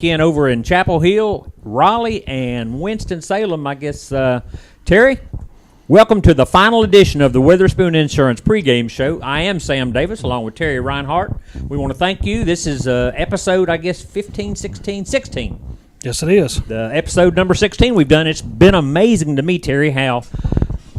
weekend over in Chapel Hill, Raleigh, and Winston-Salem, I guess. Terry, welcome to the final edition of the Witherspoon Insurance pregame show. I am Sam Davis, along with Terry Reinhardt. We want to thank you. This is episode, I guess, 15, 16, 16. Yes, it is. The episode number 16 we've done. It's been amazing to me, Terry, how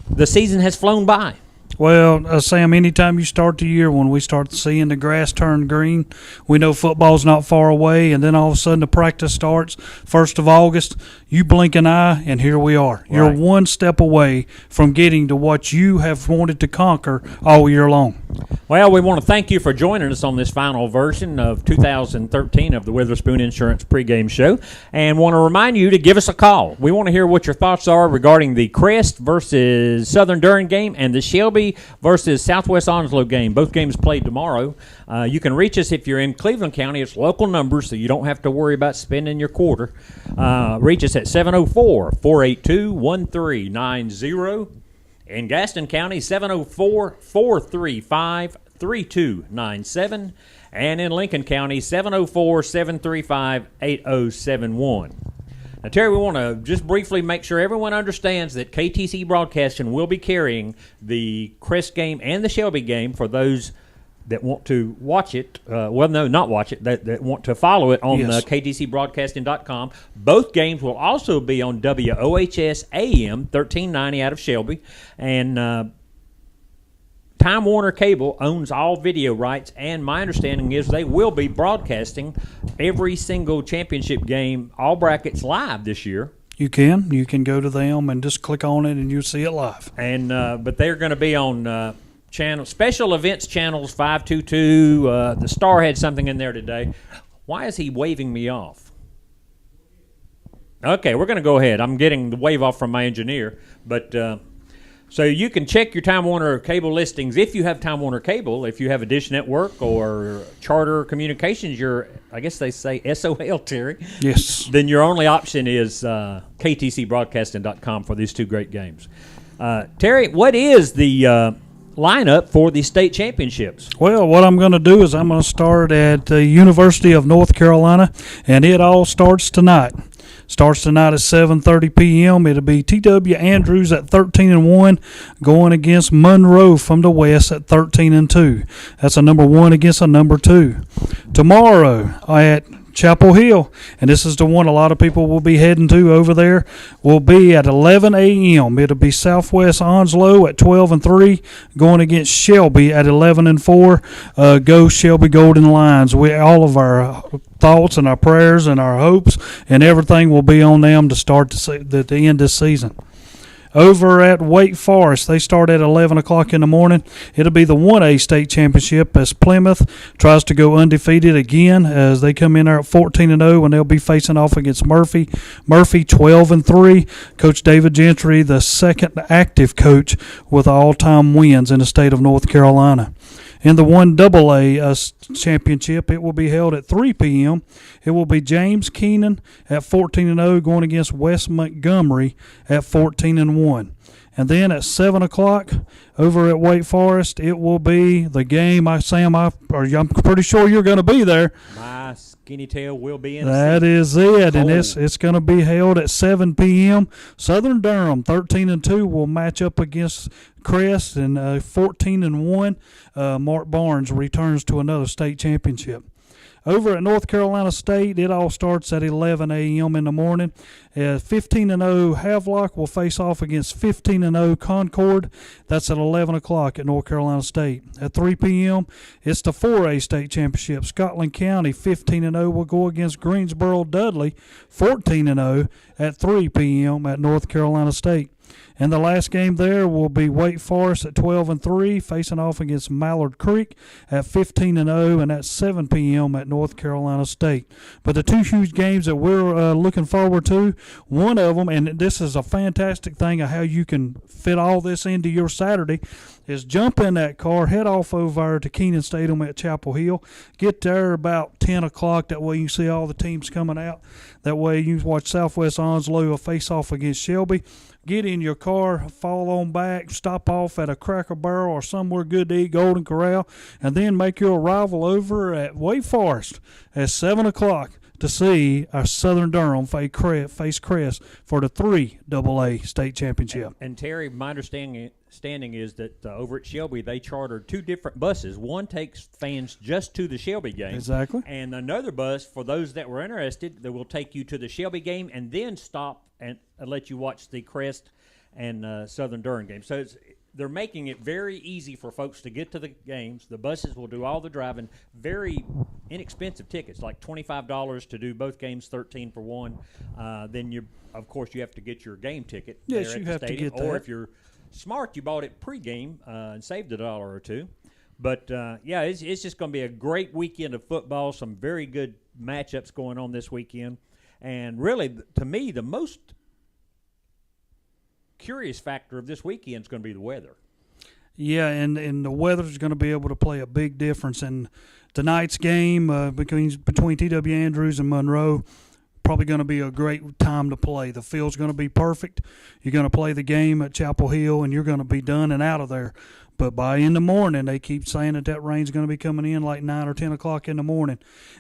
the season has flown by. Well, Sam, anytime you start the year, when we start seeing the grass turn green, we know football's not far away, and then all of a sudden the practice starts 1st of August. You blink an eye, and here we are. Right. You're one step away from getting to what you have wanted to conquer all year long. Well, we want to thank you for joining us on this final version of 2013 of the Witherspoon Insurance pregame show, and want to remind you to give us a call. We want to hear what your thoughts are regarding the Crest versus Southern Durham game and the Shelby versus Southwest Onslow game. Both games played tomorrow. You can reach us if you're in Cleveland County. It's local numbers, so you don't have to worry about spending your quarter. Reach us at 704-482-1390. In Gaston County, 704-435-3297. And in Lincoln County, 704-735-8071. Now, Terry, we want to just briefly make sure everyone understands that KTC Broadcasting will be carrying the Crest game and the Shelby game for those that want to watch it. Not watch it, that want to follow it on KTCBroadcasting.com. Both games will also be on WOHS AM 1390 out of Shelby. And Time Warner Cable owns all video rights, and my understanding is they will be broadcasting every single championship game, all brackets, live this year. You can go to them and just click on it, and you'll see it live. And but they're going to be on special events channels 522. The Star had something in there today. Why is he waving me off? Okay, we're going to go ahead. I'm getting the wave off from my engineer, but. So you can check your Time Warner Cable listings if you have Time Warner Cable. If you have a Dish Network or Charter Communications, I guess they say SOL, Terry. Yes. Then your only option is KTCBroadcasting.com for these two great games. Terry, what is the lineup for the state championships? Well, what I'm going to do is I'm going to start at the University of North Carolina, and it all starts tonight. Starts tonight at 7:30 p.m. It'll be T.W. Andrews at 13-1 going against Monroe from the West at 13-2. That's a number 1 against a number 2. Tomorrow at Chapel Hill, and this is the one a lot of people will be heading to over there, will be at 11 a.m. It'll be Southwest Onslow at 12-3 going against Shelby at 11-4. Go Shelby Golden Lions. All of our thoughts and our prayers and our hopes and everything will be on them to start the end this season. Over at Wake Forest, they start at 11 o'clock in the morning. It'll be the 1A state championship as Plymouth tries to go undefeated again as they come in there at 14-0, and they'll be facing off against Murphy. Murphy 12-3. Coach David Gentry, the second active coach with all-time wins in the state of North Carolina. In the 1AA championship, it will be held at 3 p.m. It will be James Keenan at 14-0 going against West Montgomery at 14-1. And then at 7 o'clock over at Wake Forest, it will be the game. I'm pretty sure you're going to be there. My skinny tail will be in. That is it, and it's going to be held at 7 p.m. Southern Durham, 13-2, will match up against Crest, and 14-1. Mark Barnes returns to another state championship. Over at North Carolina State, it all starts at 11 a.m. in the morning. 15-0 Havelock will face off against 15-0 Concord. That's at 11 o'clock at North Carolina State. At 3 p.m., it's the 4A state championship. Scotland County, 15-0, will go against Greensboro Dudley, 14-0 at 3 p.m. at North Carolina State. And the last game there will be Wake Forest at 12-3, facing off against Mallard Creek at 15-0, and at 7 p.m. at North Carolina State. But the two huge games that we're looking forward to, one of them, and this is a fantastic thing of how you can fit all this into your Saturday, is jump in that car, head off over to Kenan Stadium at Chapel Hill, get there about 10 o'clock. That way you see all the teams coming out. That way you watch Southwest Onslow face off against Shelby. Get in your car, fall on back, stop off at a Cracker Barrel or somewhere good to eat, Golden Corral, and then make your arrival over at Wake Forest at 7 o'clock to see our Southern Durham face Crest for the 3AA state championship. And Terry, my understanding is that over at Shelby they chartered 2 different buses. One takes fans just to the Shelby game, Exactly. and another bus for those that were interested that will take you to the Shelby game and then stop and let you watch the Crest and Southern Durham game. So they're making it very easy for folks to get to the games. The buses will do all the driving. Very inexpensive tickets, like $25 to do both games, $13 for one. Then of course, you have to get your game ticket. Yes, there at you the have to stadium. get that. Or if you're smart, you bought it pregame and saved $1 or $2. But it's just going to be a great weekend of football. Some very good matchups going on this weekend, and really, to me, the most curious factor of this weekend is going to be the weather. Yeah, and the weather's going to be able to play a big difference. And tonight's game between T.W. Andrews and Monroe, probably going to be a great time to play. The field's going to be perfect. You're going to play the game at Chapel Hill, and you're going to be done and out of there. But by in the morning, they keep saying that rain's going to be coming in like 9 or 10 o'clock in the morning.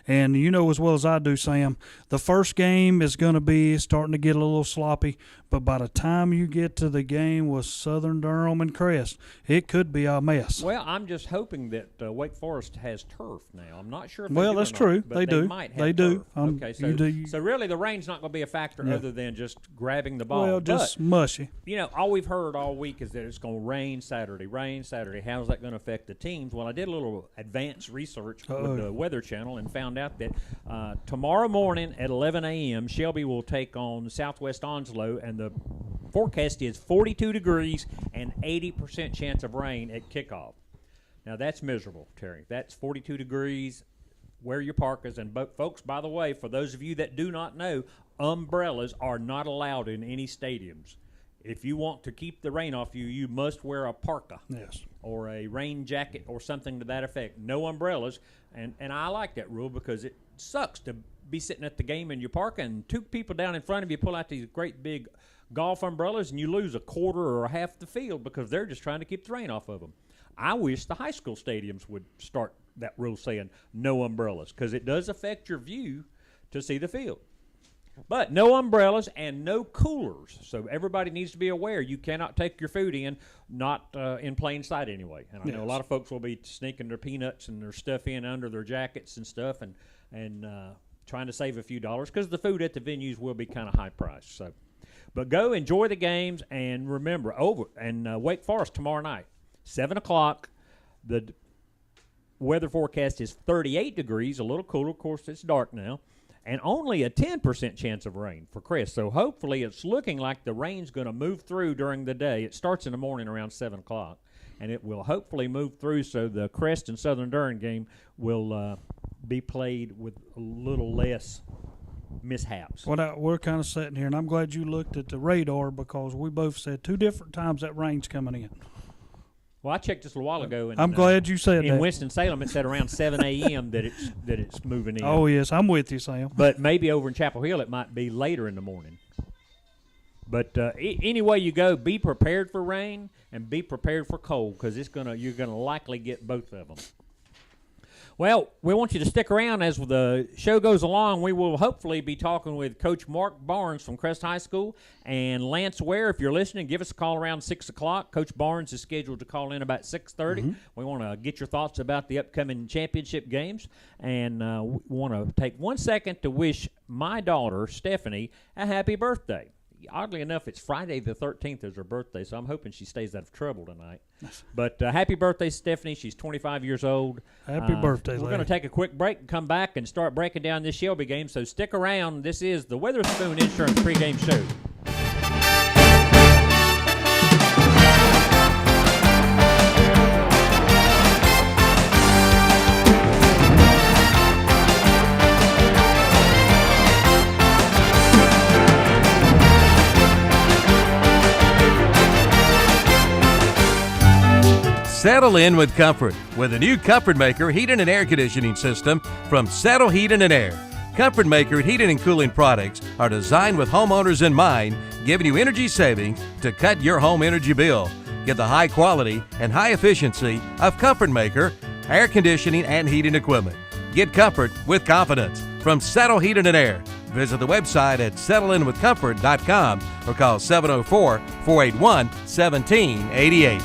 And you know as well as I do, Sam, the first game is going to be starting to get a little sloppy. But by the time you get to the game with Southern Durham and Crest, it could be a mess. Well, I'm just hoping that Wake Forest has turf now. I'm not sure if Well, they do that's or not, true. but They do. Might have They do. turf. Okay, so really the rain's not going to be a factor Yeah. other than just grabbing the ball. Well, just But, mushy. all we've heard all week is that it's going to rain Saturday. How's that going to affect the teams? Well, I did a little advanced research with the Weather Channel and found out that tomorrow morning at 11 a.m., Shelby will take on Southwest Onslow, and the forecast is 42 degrees and 80% chance of rain at kickoff. Now, that's miserable, Terry. That's 42 degrees. Wear your parkas. And folks, by the way, for those of you that do not know, umbrellas are not allowed in any stadiums. If you want to keep the rain off you, you must wear a parka. Yes. Or a rain jacket or something to that effect. No umbrellas. And I like that rule because it sucks to be sitting at the game in your parka and 2 people down in front of you pull out these great big golf umbrellas and you lose a quarter or half the field because they're just trying to keep the rain off of them. I wish the high school stadiums would start that rule saying no umbrellas because it does affect your view to see the field. But no umbrellas and no coolers. So everybody needs to be aware you cannot take your food in, not in plain sight anyway. And I know a lot of folks will be sneaking their peanuts and their stuff in under their jackets and stuff and trying to save a few dollars because the food at the venues will be kind of high priced. So, but go enjoy the games and remember Wake Forest tomorrow night, 7 o'clock. The weather forecast is 38 degrees, a little cooler. Of course, it's dark now. And only a 10% chance of rain for Crest. So hopefully it's looking like the rain's going to move through during the day. It starts in the morning around 7 o'clock, and it will hopefully move through so the Crest and Southern Durham game will be played with a little less mishaps. Well, we're kind of sitting here, and I'm glad you looked at the radar because we both said 2 different times that rain's coming in. Well, I checked this a while ago. And, I'm glad you said that. In Winston-Salem, it said around 7 a.m. that it's moving in. Oh, yes, I'm with you, Sam. But maybe over in Chapel Hill, it might be later in the morning. But any way you go, be prepared for rain and be prepared for cold because you're gonna likely get both of them. Well, we want you to stick around as the show goes along. We will hopefully be talking with Coach Mark Barnes from Crest High School and Lance Ware. If you're listening, give us a call around 6 o'clock. Coach Barnes is scheduled to call in about 6:30. Mm-hmm. We want to get your thoughts about the upcoming championship games. And we want to take 1 second to wish my daughter, Stephanie, a happy birthday. Oddly enough, it's Friday the 13th is her birthday, so I'm hoping she stays out of trouble tonight. But happy birthday, Stephanie. She's 25 years old. Happy birthday, We're going to take a quick break and come back and start breaking down this Shelby game, so stick around. This is the Weatherspoon Insurance pregame show. Settle in with comfort with a new Comfort Maker heating and air conditioning system from Settle Heating and Air. Comfort Maker heating and cooling products are designed with homeowners in mind, giving you energy savings to cut your home energy bill. Get the high quality and high efficiency of Comfort Maker air conditioning and heating equipment. Get comfort with confidence. from Saddle Heating and Air. Visit the website at settleinwithcomfort.com or call 704-481-1788.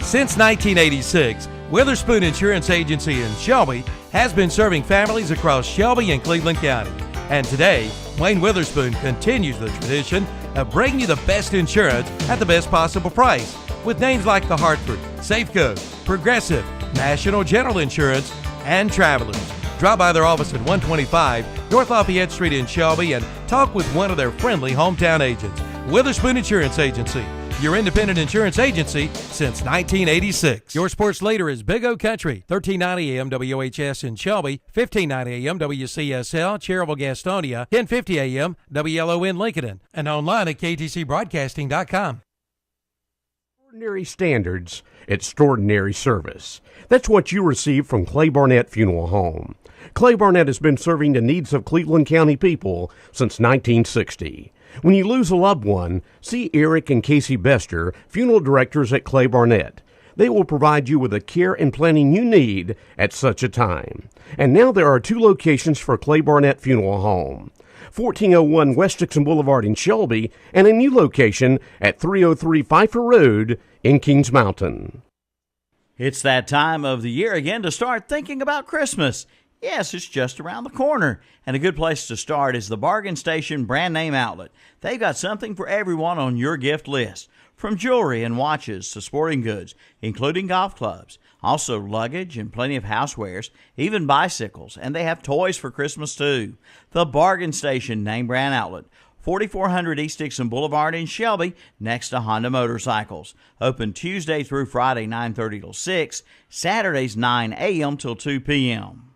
Since 1986, Witherspoon Insurance Agency in Shelby has been serving families across Shelby and Cleveland County. And today, Wayne Witherspoon continues the tradition of bringing you the best insurance at the best possible price with names like The Hartford, Safeco, Progressive, National General Insurance, and Travelers. Drop by their office at 125 North Lafayette Street in Shelby and talk with one of their friendly hometown agents. Witherspoon Insurance Agency, your independent insurance agency since 1986. Your sports leader is Big O Country, 1390 AM WOHS in Shelby, 1590 AM WCSL, Cherryville, Gastonia, 1050 AM WLON Lincoln, and online at ktcbroadcasting.com. Extraordinary standards, extraordinary service. That's what you receive from Clay Barnett Funeral Home. Clay Barnett has been serving the needs of Cleveland County people since 1960. When you lose a loved one, see Eric and Casey Bester, funeral directors at Clay Barnett. They will provide you with the care and planning you need at such a time. And now there are 2 locations for Clay Barnett Funeral Home. 1401 West Dixon Boulevard in Shelby, and a new location at 303 Pfeiffer Road in Kings Mountain. It's that time of the year again to start thinking about Christmas. Yes, it's just around the corner. And a good place to start is the Bargain Station brand name outlet. They've got something for everyone on your gift list, from jewelry and watches to sporting goods, including golf clubs. Also luggage and plenty of housewares, even bicycles, and they have toys for Christmas too. The Bargain Station name brand outlet, 4400 East Dixon Boulevard in Shelby, next to Honda Motorcycles. Open Tuesday through Friday 9:30 till 6, Saturdays 9 a.m. till 2 p.m.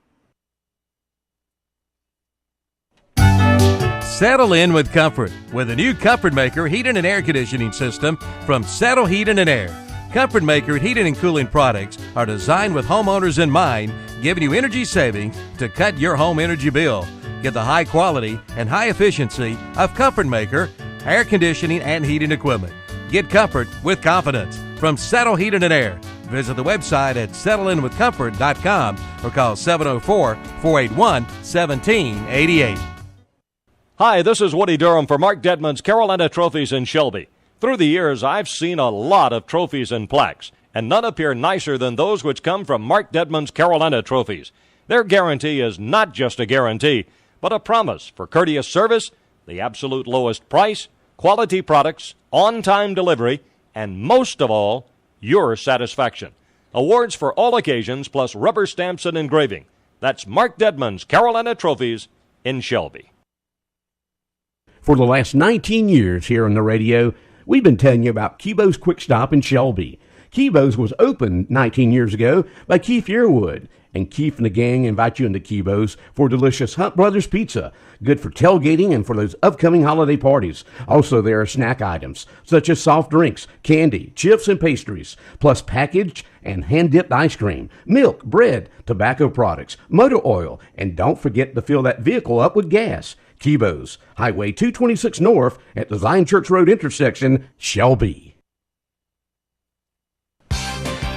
Settle in with comfort with a new Comfort Maker heating and air conditioning system from Saddle Heating and Air. Comfort Maker heating and cooling products are designed with homeowners in mind, giving you energy savings to cut your home energy bill. Get the high quality and high efficiency of Comfort Maker air conditioning and heating equipment. Get comfort with confidence from Saddle Heating and Air. Visit the website at settleinwithcomfort.com or call 704-481-1788. Hi, this is Woody Durham for Mark Dedman's Carolina Trophies in Shelby. Through the years, I've seen a lot of trophies and plaques, and none appear nicer than those which come from Mark Dedman's Carolina Trophies. Their guarantee is not just a guarantee, but a promise for courteous service, the absolute lowest price, quality products, on-time delivery, and most of all, your satisfaction. Awards for all occasions, plus rubber stamps and engraving. That's Mark Dedman's Carolina Trophies in Shelby. For the last 19 years here on the radio, we've been telling you about Kibo's Quick Stop in Shelby. Kibo's was opened 19 years ago by Keith Yearwood, and Keith and the gang invite you into Kibo's for delicious Hunt Brothers pizza, good for tailgating and for those upcoming holiday parties. Also, there are snack items such as soft drinks, candy, chips, and pastries, plus packaged and hand-dipped ice cream, milk, bread, tobacco products, motor oil, and don't forget to fill that vehicle up with gas. Kibo's, Highway 226 North at the Zion Church Road intersection, Shelby.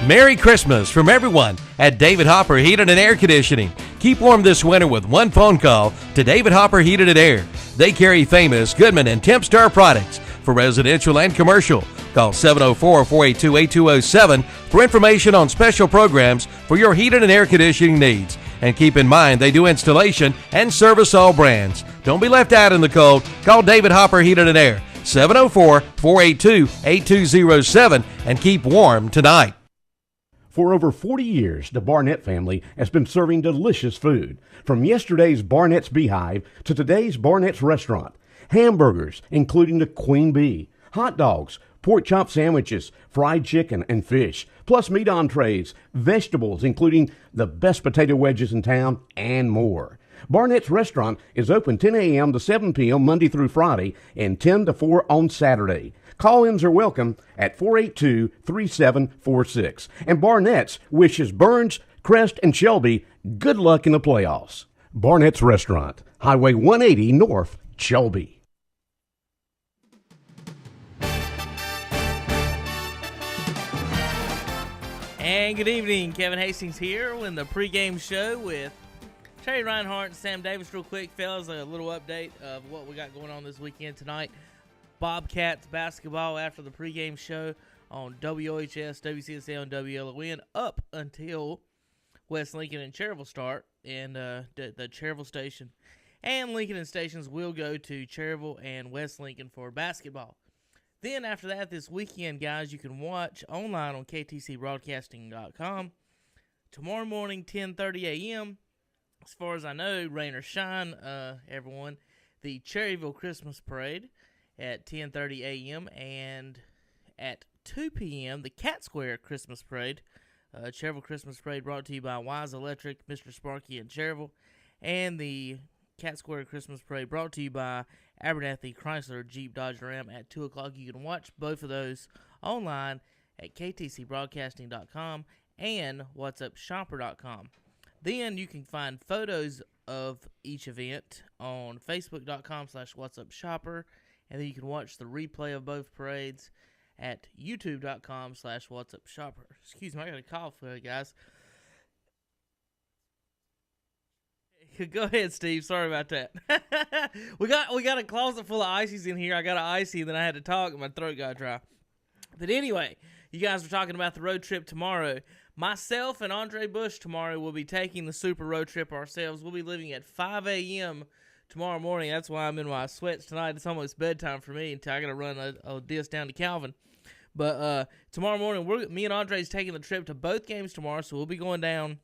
Merry Christmas from everyone at David Hopper Heating and Air Conditioning. Keep warm this winter with one phone call to David Hopper Heating and Air. They carry famous Goodman and Tempstar products for residential and commercial. Call 704-482-8207 for information on special programs for your heating and air conditioning needs. And keep in mind, they do installation and service all brands. Don't be left out in the cold. Call David Hopper Heating and Air, 704-482-8207, and keep warm tonight. For over 40 years, the Barnett family has been serving delicious food. From yesterday's Barnett's Beehive to today's Barnett's Restaurant. Hamburgers, including the Queen Bee, hot dogs, pork chop sandwiches, fried chicken, and fish, plus meat entrees, vegetables, including the best potato wedges in town, and more. Barnett's Restaurant is open 10 a.m. to 7 p.m. Monday through Friday and 10 to 4 on Saturday. Call-ins are welcome at 482-3746. And Barnett's wishes Burns, Crest, and Shelby good luck in the playoffs. Barnett's Restaurant, Highway 180 North, Shelby. And good evening, Kevin Hastings here with the pregame show with Terry Reinhardt and Sam Davis real quick, fellas. A little update of what we got going on this weekend tonight. Bobcats basketball after the pregame show on WOHS, WCSL, and WLON up until West Lincoln and Cherryville start, and the Cherryville station and Lincoln stations will go to Cherryville and West Lincoln for basketball. Then after that, this weekend, guys, you can watch online on ktcbroadcasting.com. Tomorrow morning, 10:30 a.m., as far as I know, rain or shine, everyone, the Cherryville Christmas Parade at 10:30 a.m. and at 2 p.m., the Cat Square Christmas Parade. Cherryville Christmas Parade brought to you by Wise Electric, Mr. Sparky, and Cherryville. And the Cat Square Christmas Parade brought to you by Abernathy Chrysler Jeep Dodge Ram at 2 o'clock. You can watch both of those online at ktcbroadcasting.com and whatsupshopper.com. Then you can find photos of each event on facebook.com/whatsupshopper, and then you can watch the replay of both parades at youtube.com/whatsupshopper. Excuse me, I got a cough, guys. Go ahead, Steve. Sorry about that. we got a closet full of ices in here. I got an icy, and then I had to talk, and my throat got dry. But anyway, you guys were talking about the road trip tomorrow. Myself and Andre Bush tomorrow will be taking the super road trip ourselves. We'll be leaving at 5 a.m. tomorrow morning. That's why I'm in my sweats tonight. It's almost bedtime for me until I got to run a disc down to Calvin. But tomorrow morning, me and Andre's taking the trip to both games tomorrow, so we'll be going down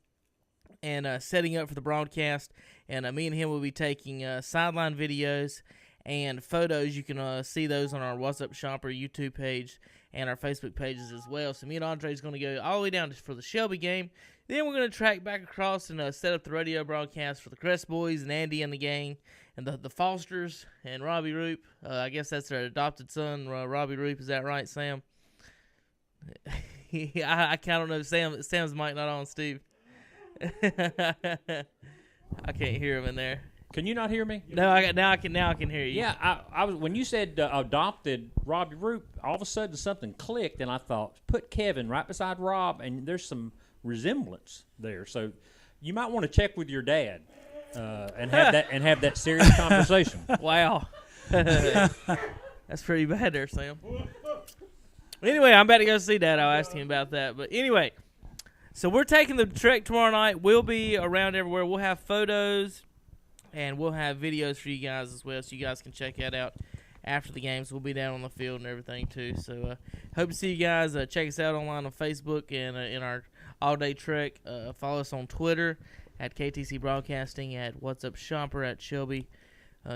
and setting up for the broadcast. And me and him will be taking sideline videos and photos. You can see those on our What's Up Shopper YouTube page and our Facebook pages as well. So me and Andre's going to go all the way down for the Shelby game. Then we're going to track back across and set up the radio broadcast for the Crest Boys and Andy and the gang and the Fosters and Robbie Roop. I guess that's their adopted son, Robbie Roop. Is that right, Sam? I don't know. Sam's mic not on, Steve. I can't hear him in there. Can you not hear me? No, now I can hear you. Yeah, I was when you said adopted Robbie Roop, all of a sudden something clicked, and I thought, put Kevin right beside Rob, and there's some resemblance there. So you might want to check with your dad and have that serious conversation. Wow, that's pretty bad there, Sam. Anyway, I'm about to go see Dad. I'll ask him about that. But anyway, so we're taking the trek tomorrow night. We'll be around everywhere. We'll have photos. And we'll have videos for you guys as well, so you guys can check that out after the games. We'll be down on the field and everything, too. So hope to see you guys. Check us out online on Facebook and in our all-day trek. Follow us on Twitter at KTC Broadcasting, at What's Up Shopper, at Shelby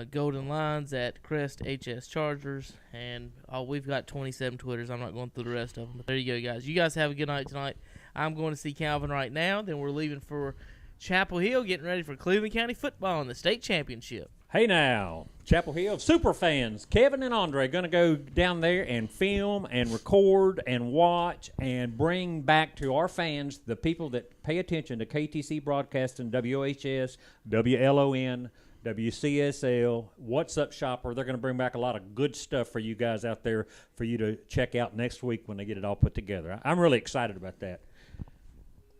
Golden Lines, at Crest HS Chargers. And we've got 27 Twitters. I'm not going through the rest of them. But there you go, guys. You guys have a good night tonight. I'm going to see Calvin right now. Then we're leaving for Chapel Hill, getting ready for Cleveland County football in the state championship. Hey now, Chapel Hill super fans, Kevin and Andre going to go down there and film and record and watch and bring back to our fans, the people that pay attention to KTC Broadcasting, WHS, WLON, WCSL, What's Up Shopper. They're going to bring back a lot of good stuff for you guys out there for you to check out next week when they get it all put together. I'm really excited about that.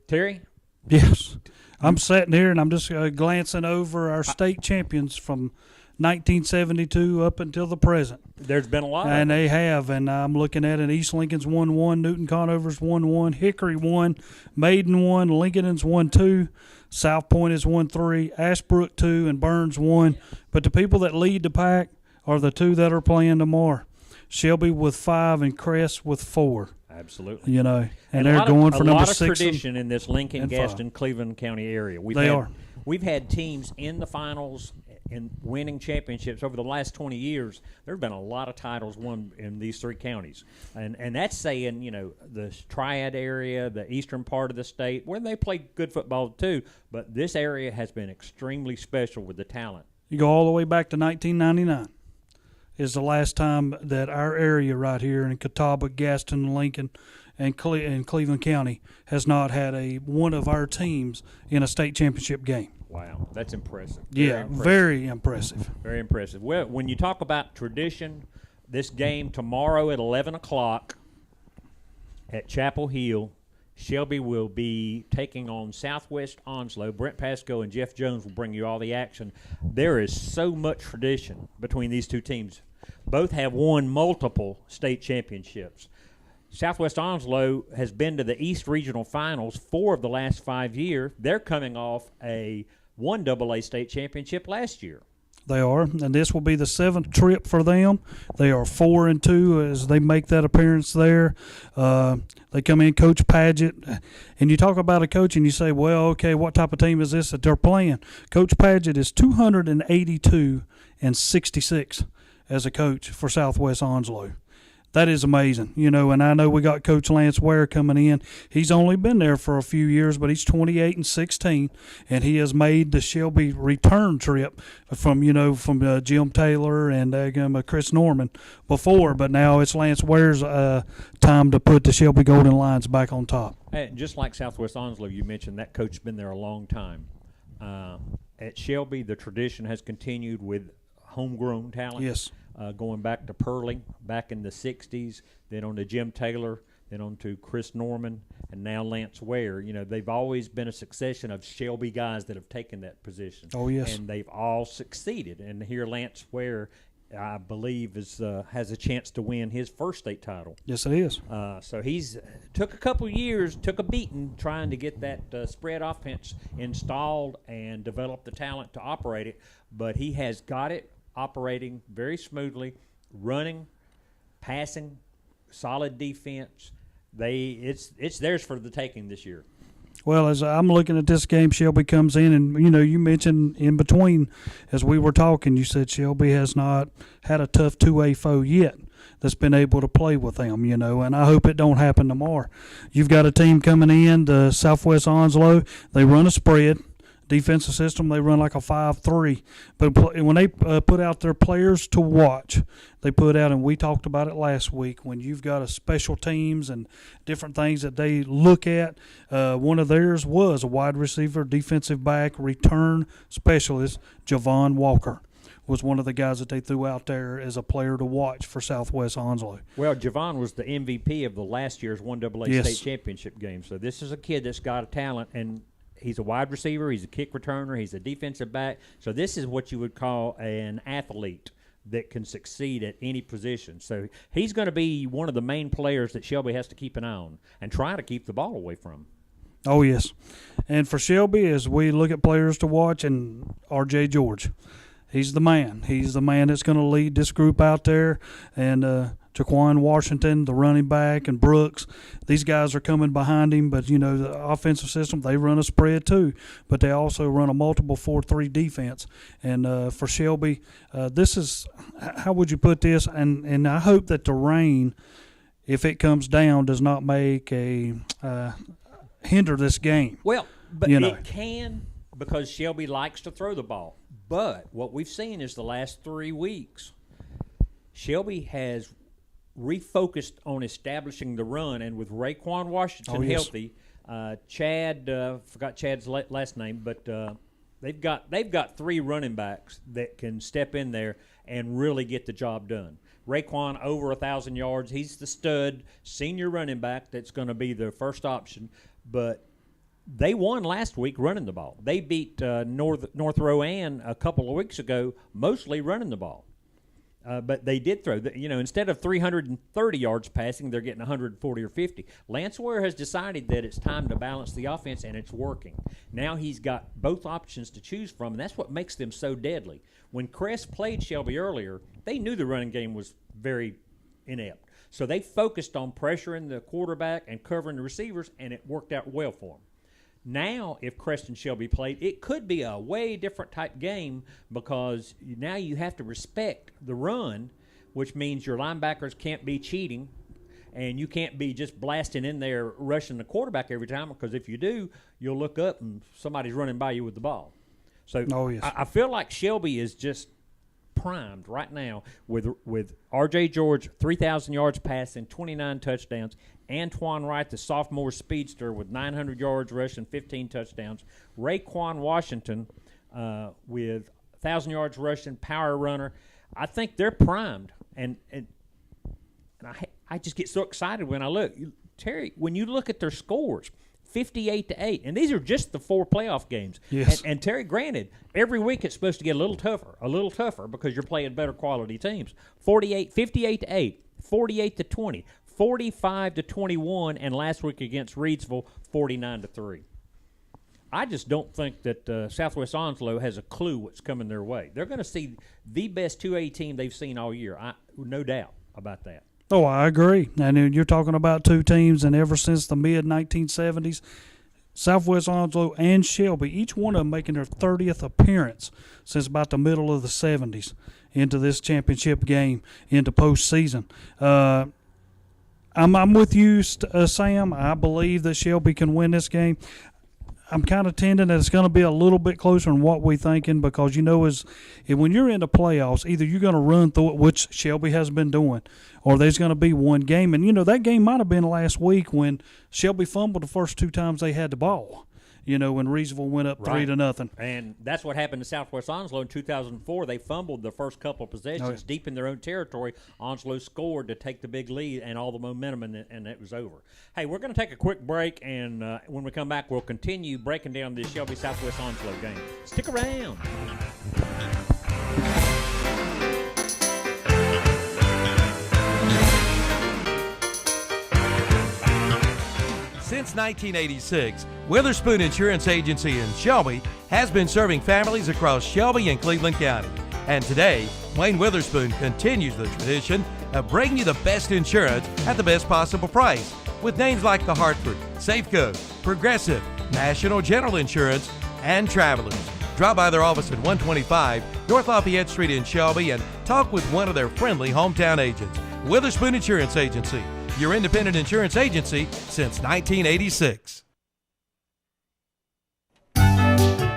Terry? Yes. I'm sitting here and I'm just glancing over our state champions from 1972 up until the present. There's been a lot of them. And them. they have. And I'm looking at it. East Lincoln's won 1, Newton Conover's won 1, Hickory 1, Maiden 1, Lincoln's won 2, South Point has won 3, Ashbrook 2, and Burns 1. But the people that lead the pack are the 2 that are playing tomorrow. Shelby with 5 and Crest with 4. Absolutely. You know, and they're going for number 6. A lot of tradition in this Lincoln, Gaston, Cleveland County area. We've had teams in the finals and winning championships over the last 20 years. There have been a lot of titles won in these 3 counties. And that's saying, you know, the Triad area, the eastern part of the state, where they play good football too. But this area has been extremely special with the talent. You go all the way back to 1999. Is the last time that our area right here in Catawba, Gaston, Lincoln, and Cleveland County has not had one of our teams in a state championship game. Wow, that's impressive. Very impressive. Very impressive. Well, when you talk about tradition, this game tomorrow at 11 o'clock at Chapel Hill, Shelby will be taking on Southwest Onslow. Brent Pasco and Jeff Jones will bring you all the action. There is so much tradition between these two teams. Both have won multiple state championships. Southwest Onslow has been to the East Regional Finals 4 of the last 5 years. They're coming off a 1AA state championship last year. They are, and this will be the 7th trip for them. They are 4-2 as they make that appearance there. They come in, Coach Paget, and you talk about a coach and you say, well, okay, what type of team is this that they're playing? Coach Paget is 282-66 as a coach for Southwest Onslow. That is amazing, and I know we got Coach Lance Ware coming in. He's only been there for a few years, but he's 28-16, and he has made the Shelby return trip from Jim Taylor and Chris Norman before, but now it's Lance Ware's time to put the Shelby Golden Lions back on top. And just like Southwest Onslow, you mentioned that coach's been there a long time. At Shelby, the tradition has continued with homegrown talent. Yes. Going back to Pearlie back in the 60s, then on to Jim Taylor, then on to Chris Norman, and now Lance Ware. They've always been a succession of Shelby guys that have taken that position. Oh, yes. And they've all succeeded. And here Lance Ware, I believe, has a chance to win his first state title. Yes, it is. So he's took a couple years, took a beating trying to get that spread offense installed and develop the talent to operate it, but he has got it operating very smoothly, running, passing, solid defense. It's theirs for the taking this year. Well, as I'm looking at this game, Shelby comes in, and you mentioned in between as we were talking, you said Shelby has not had a tough 2A foe yet that's been able to play with them, and I hope it don't happen tomorrow. You've got a team coming in, the Southwest Onslow. They run a spread. Defensive system, they run like a 5-3. But when they put out their players to watch, they put out, and we talked about it last week, when you've got a special teams and different things that they look at, one of theirs was a wide receiver, defensive back, return specialist, Javon Walker was one of the guys that they threw out there as a player to watch for Southwest Onslow. Well, Javon was the MVP of the last year's 1AA Yes. state championship game. So this is a kid that's got a talent, and he's a wide receiver, he's a kick returner, he's a defensive back. So this is what you would call an athlete that can succeed at any position. So he's going to be one of the main players that Shelby has to keep an eye on and try to keep the ball away from. Oh, yes. And for Shelby, as we look at players to watch, and R.J. George, he's the man. He's the man that's going to lead this group out there. And Jaquan Washington, the running back, and Brooks, these guys are coming behind him. But, the offensive system, they run a spread too. But they also run a multiple 4-3 defense. And for Shelby, this is – how would you put this? And I hope that the rain, if it comes down, does not make a hinder this game. Well, but You know. it can, because Shelby likes to throw the ball. But what we've seen is the last 3 weeks, Shelby has refocused on establishing the run, and with Raekwon Washington Oh, yes. healthy, Chad, forgot Chad's last name, but they've got 3 running backs that can step in there and really get the job done. Raekwon over 1,000 yards. He's the stud senior running back that's going to be the first option, but they won last week running the ball. They beat North Rowan a couple of weeks ago, mostly running the ball. But they did throw. Instead of 330 yards passing, they're getting 140 or 50. Lance Ware has decided that it's time to balance the offense, and it's working. Now he's got both options to choose from, and that's what makes them so deadly. When Crest played Shelby earlier, they knew the running game was very inept. So they focused on pressuring the quarterback and covering the receivers, and it worked out well for them. Now, if Crest and Shelby played, it could be a way different type game, because now you have to respect the run, which means your linebackers can't be cheating, and you can't be just blasting in there rushing the quarterback every time, because if you do, you'll look up and somebody's running by you with the ball. So Oh, yes. I feel like Shelby is just primed right now with R.J. George, 3,000 yards passing, 29 touchdowns. Antoine Wright, the sophomore speedster, with 900 yards rushing, 15 touchdowns. Raekwon Washington with 1,000 yards rushing, power runner. I think they're primed, and I just get so excited when I look. Terry, when you look at their scores, 58-8, and these are just the 4 playoff games. Yes. And Terry, granted, every week it's supposed to get a little tougher because you're playing better quality teams. 58-8, 48-20, 45-21, and last week against Reidsville, 49-3. I just don't think that Southwest Onslow has a clue what's coming their way. They're going to see the best 2A team they've seen all year. No doubt about that. Oh, I agree. And you're talking about 2 teams, and ever since the mid-1970s, Southwest Onslow and Shelby, each one of them making their 30th appearance since about the middle of the 70s into this championship game, into postseason. I'm with you, Sam. I believe that Shelby can win this game. I'm kind of tending that it's going to be a little bit closer than what we're thinking because, when you're in the playoffs, either you're going to run through it, which Shelby has been doing, or there's going to be one game. And, that game might have been last week when Shelby fumbled the first 2 times they had the ball, when Reidsville went up 3-0. And that's what happened to Southwest Onslow in 2004. They fumbled the first couple of possessions deep in their own territory. Onslow scored to take the big lead and all the momentum, and it was over. Hey, we're going to take a quick break, and when we come back, we'll continue breaking down this Shelby Southwest Onslow game. Stick around. Since 1986, Witherspoon Insurance Agency in Shelby has been serving families across Shelby and Cleveland County. And today, Wayne Witherspoon continues the tradition of bringing you the best insurance at the best possible price with names like The Hartford, Safeco, Progressive, National General Insurance, and Travelers. Drop by their office at 125 North Lafayette Street in Shelby and talk with one of their friendly hometown agents. Witherspoon Insurance Agency, your independent insurance agency since 1986.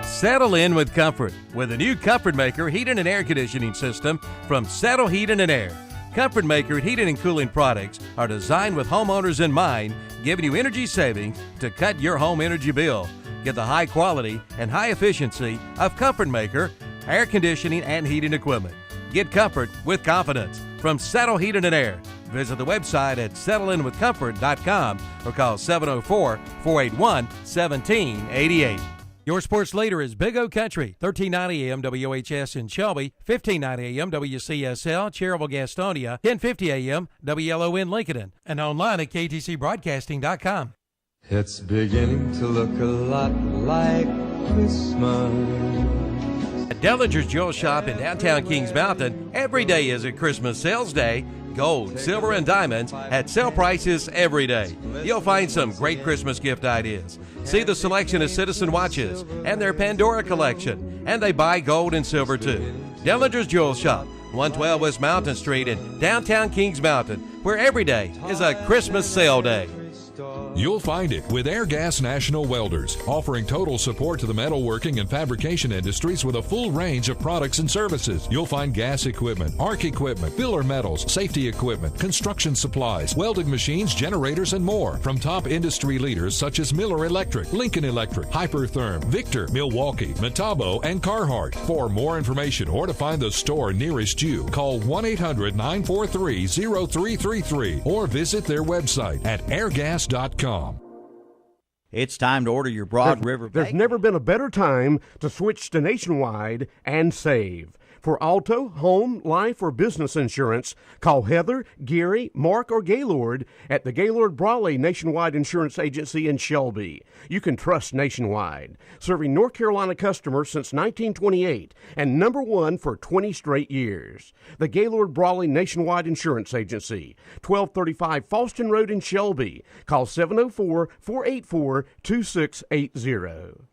Settle in with comfort with a new Comfort Maker heating and air conditioning system from Settle Heating and Air. Comfort Maker heating and cooling products are designed with homeowners in mind, giving you energy savings to cut your home energy bill. Get the high quality and high efficiency of Comfort Maker air conditioning and heating equipment. Get comfort with confidence from Settle Heating and Air. Visit the website at settleinwithcomfort.com or call 704-481-1788. Your sports leader is Big O Country, 1390 AM WOHS in Shelby, 1590 AM WCSL, Cherryville, Gastonia, 1050 AM WLON Lincoln, and online at ktcbroadcasting.com. It's beginning to look a lot like Christmas. At Dellinger's Jewel Shop in downtown Kings Mountain, every day is a Christmas sales day. Gold, silver, and diamonds at sale prices every day. You'll find some great Christmas gift ideas. See the selection of Citizen watches and their Pandora collection. And they buy gold and silver too. Dellinger's Jewel Shop, 112 West Mountain Street in downtown Kings Mountain, where every day is a Christmas sale day. You'll find it with Airgas National Welders, offering total support to the metalworking and fabrication industries with a full range of products and services. You'll find gas equipment, arc equipment, filler metals, safety equipment, construction supplies, welding machines, generators, and more from top industry leaders such as Miller Electric, Lincoln Electric, Hypertherm, Victor, Milwaukee, Metabo, and Carhartt. For more information or to find the store nearest you, call 1-800-943-0333 or visit their website at airgas.com. It's time to order your Broad River There's bacon. never been a better time to switch to Nationwide and save. For auto, home, life, or business insurance, call Heather, Gary, Mark, or Gaylord at the Gaylord Brawley Nationwide Insurance Agency in Shelby. You can trust Nationwide, serving North Carolina customers since 1928 and #1 for 20 straight years. The Gaylord Brawley Nationwide Insurance Agency, 1235 Falston Road in Shelby. Call 704-484-2680.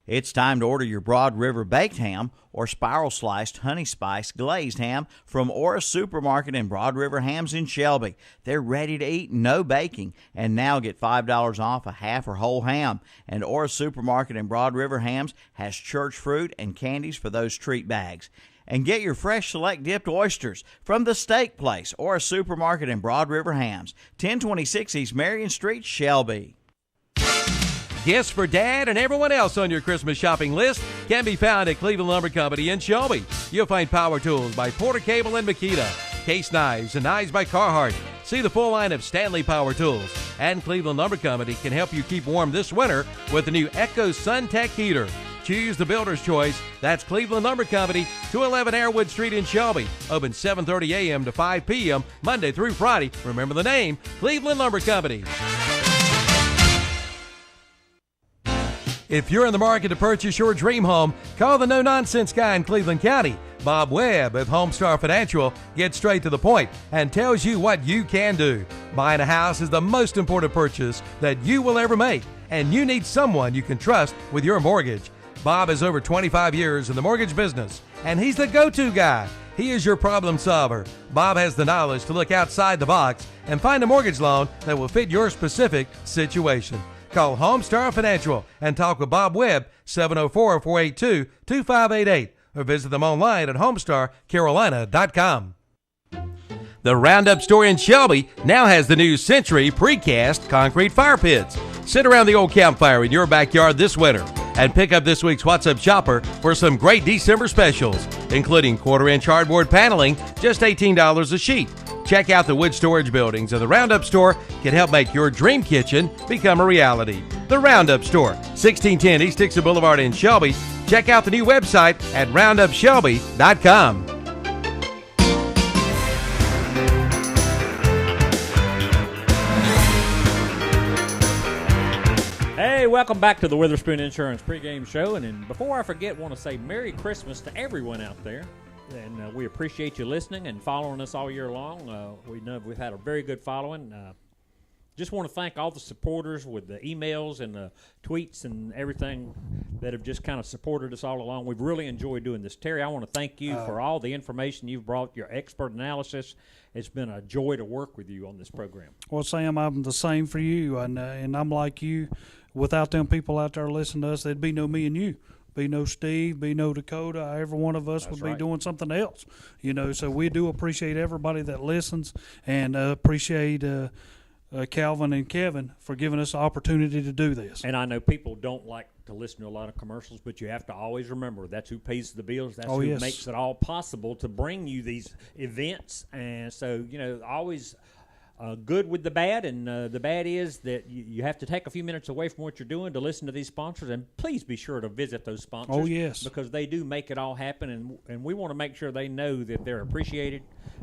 It's time to order your Broad River baked ham or spiral sliced honey spice glazed ham from Orris Supermarket and Broad River Hams in Shelby. They're ready to eat, no baking, and now get $5 off a half or whole ham. And Orris Supermarket and Broad River Hams has church fruit and candies for those treat bags. And get your fresh select dipped oysters from the Steak Place, Orris Supermarket and Broad River Hams, 1026 East Marion Street, Shelby. Gifts for Dad and everyone else on your Christmas shopping list can be found at Cleveland Lumber Company in Shelby. You'll find power tools by Porter Cable and Makita, case knives and knives by Carhartt, See the full line of Stanley Power tools. And Cleveland Lumber Company can help you keep warm this winter with the new Echo SunTech heater. Choose the builder's choice. That's Cleveland Lumber Company, 211 Airwood Street in Shelby. Open 7:30 a.m. to 5 p.m. Monday through Friday. Remember the name, Cleveland Lumber Company. If you're in the market to purchase your dream home, call the no-nonsense guy in Cleveland County. Bob Webb of Homestar Financial gets straight to the point and tells you what you can do. Buying a house is the most important purchase that you will ever make, and you need someone you can trust with your mortgage. Bob has over 25 years in the mortgage business, and he's the go-to guy. He is your problem solver. Bob has the knowledge to look outside the box and find a mortgage loan that will fit your specific situation. Call Homestar Financial and talk with Bob Webb, 704-482-2588, or visit them online at homestarcarolina.com. The Roundup store in Shelby now has the new Century precast concrete fire pits. Sit around the old campfire in your backyard this winter and pick up this week's What's Up Shopper for some great December specials, including quarter-inch hardboard paneling, just $18 a sheet. Check out the wood storage buildings, and the Roundup store can help make your dream kitchen become a reality. The Roundup store, 1610 East Dixon Boulevard in Shelby. Check out the new website at roundupshelby.com. Hey, welcome back to the Witherspoon Insurance pregame show. And before I forget, I want to say Merry Christmas to everyone out there. And we appreciate you listening and following us all year long. We know we've had a very good following. Just want to thank all the supporters with the emails and the tweets and everything that have just kind of supported us all along. We've really enjoyed doing this. Terry, I want to thank you for all the information you've brought, your expert analysis. It's been a joy to work with you on this program. Well, Sam, I'm the same for you, and I'm like you. Without them people out there listening to us, there'd be no me and you. Be no Steve, be no Dakota. Every one of us would be doing something else, So we do appreciate everybody that listens, and appreciate Calvin and Kevin for giving us the opportunity to do this. And I know people don't like to listen to a lot of commercials, but you have to always remember that's who pays the bills. That's who makes it all possible to bring you these events. And so, always good with the bad, and the bad is that you have to take a few minutes away from what you're doing to listen to these sponsors, and please be sure to visit those sponsors. Oh, yes. Because they do make it all happen, and we want to make sure they know that they're appreciated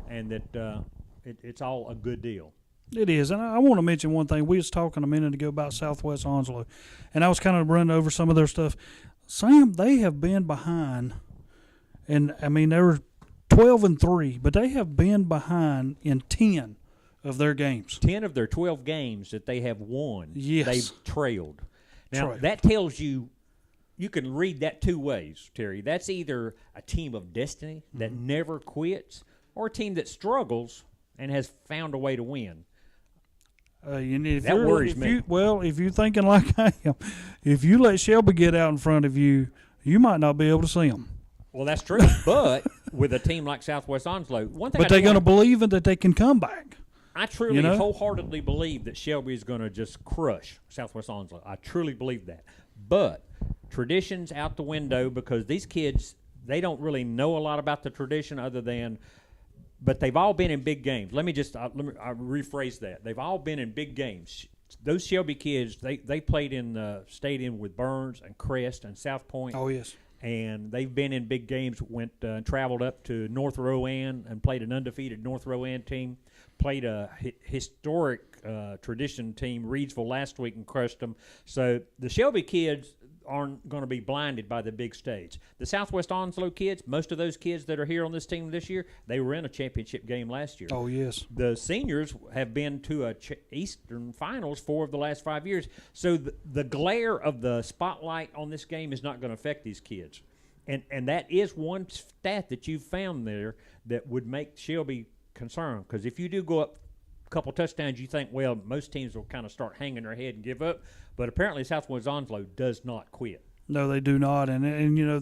and that it's all a good deal. It is, and I want to mention one thing. We was talking a minute ago about Southwest Onslow, and I was kind of running over some of their stuff. Sam, they have been behind, and I mean they were 12-3, but they have been behind in 10 of their games. 10 of their 12 games that they have won, they've trailed. Now, right. That tells you can read that two ways, Terry. That's either a team of destiny that never quits, or a team that struggles and has found a way to win. That worries me. If you're thinking like I am, if you let Shelby get out in front of you, you might not be able to see them. Well, that's true. But with a team like Southwest Onslow, one thing. But they're going to believe that they can come back. I truly, wholeheartedly believe that Shelby is going to just crush Southwest Onslow. I truly believe that. But tradition's out the window because these kids, they don't really know a lot about the tradition other than, but they've all been in big games. Let me rephrase that. They've all been in big games. Those Shelby kids, they played in the stadium with Burns and Crest and South Point. Oh, yes. And they've been in big games, traveled up to North Rowan and played an undefeated North Rowan team, played a historic tradition team, Reedsville, last week and crushed them. So the Shelby kids aren't going to be blinded by the big stage. The Southwest Onslow kids, most of those kids that are here on this team this year, they were in a championship game last year. Oh, yes. The seniors have been to a Eastern Finals 4 of the last 5 years. So the glare of the spotlight on this game is not going to affect these kids. And that is one stat that you've found there that would make Shelby concerned. Because if you do go up a couple touchdowns, you think, well, most teams will kind of start hanging their head and give up. But apparently Southwest Onslow does not quit. No, they do not. And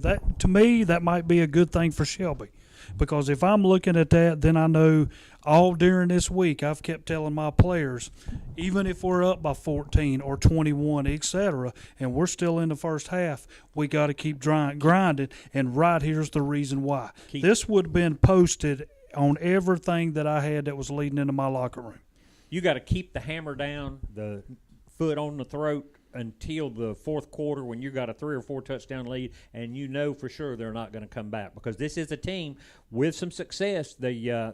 that to me, that might be a good thing for Shelby. Because if I'm looking at that, then I know all during this week I've kept telling my players, even if we're up by 14 or 21, etc., and we're still in the first half, we got to keep grinding. And right here's the reason why. This would have been posted on everything that I had that was leading into my locker room. you got to keep the hammer down, the foot on the throat until the fourth quarter when you got a 3 or 4 touchdown lead, and you know for sure they're not going to come back because this is a team with some success. Their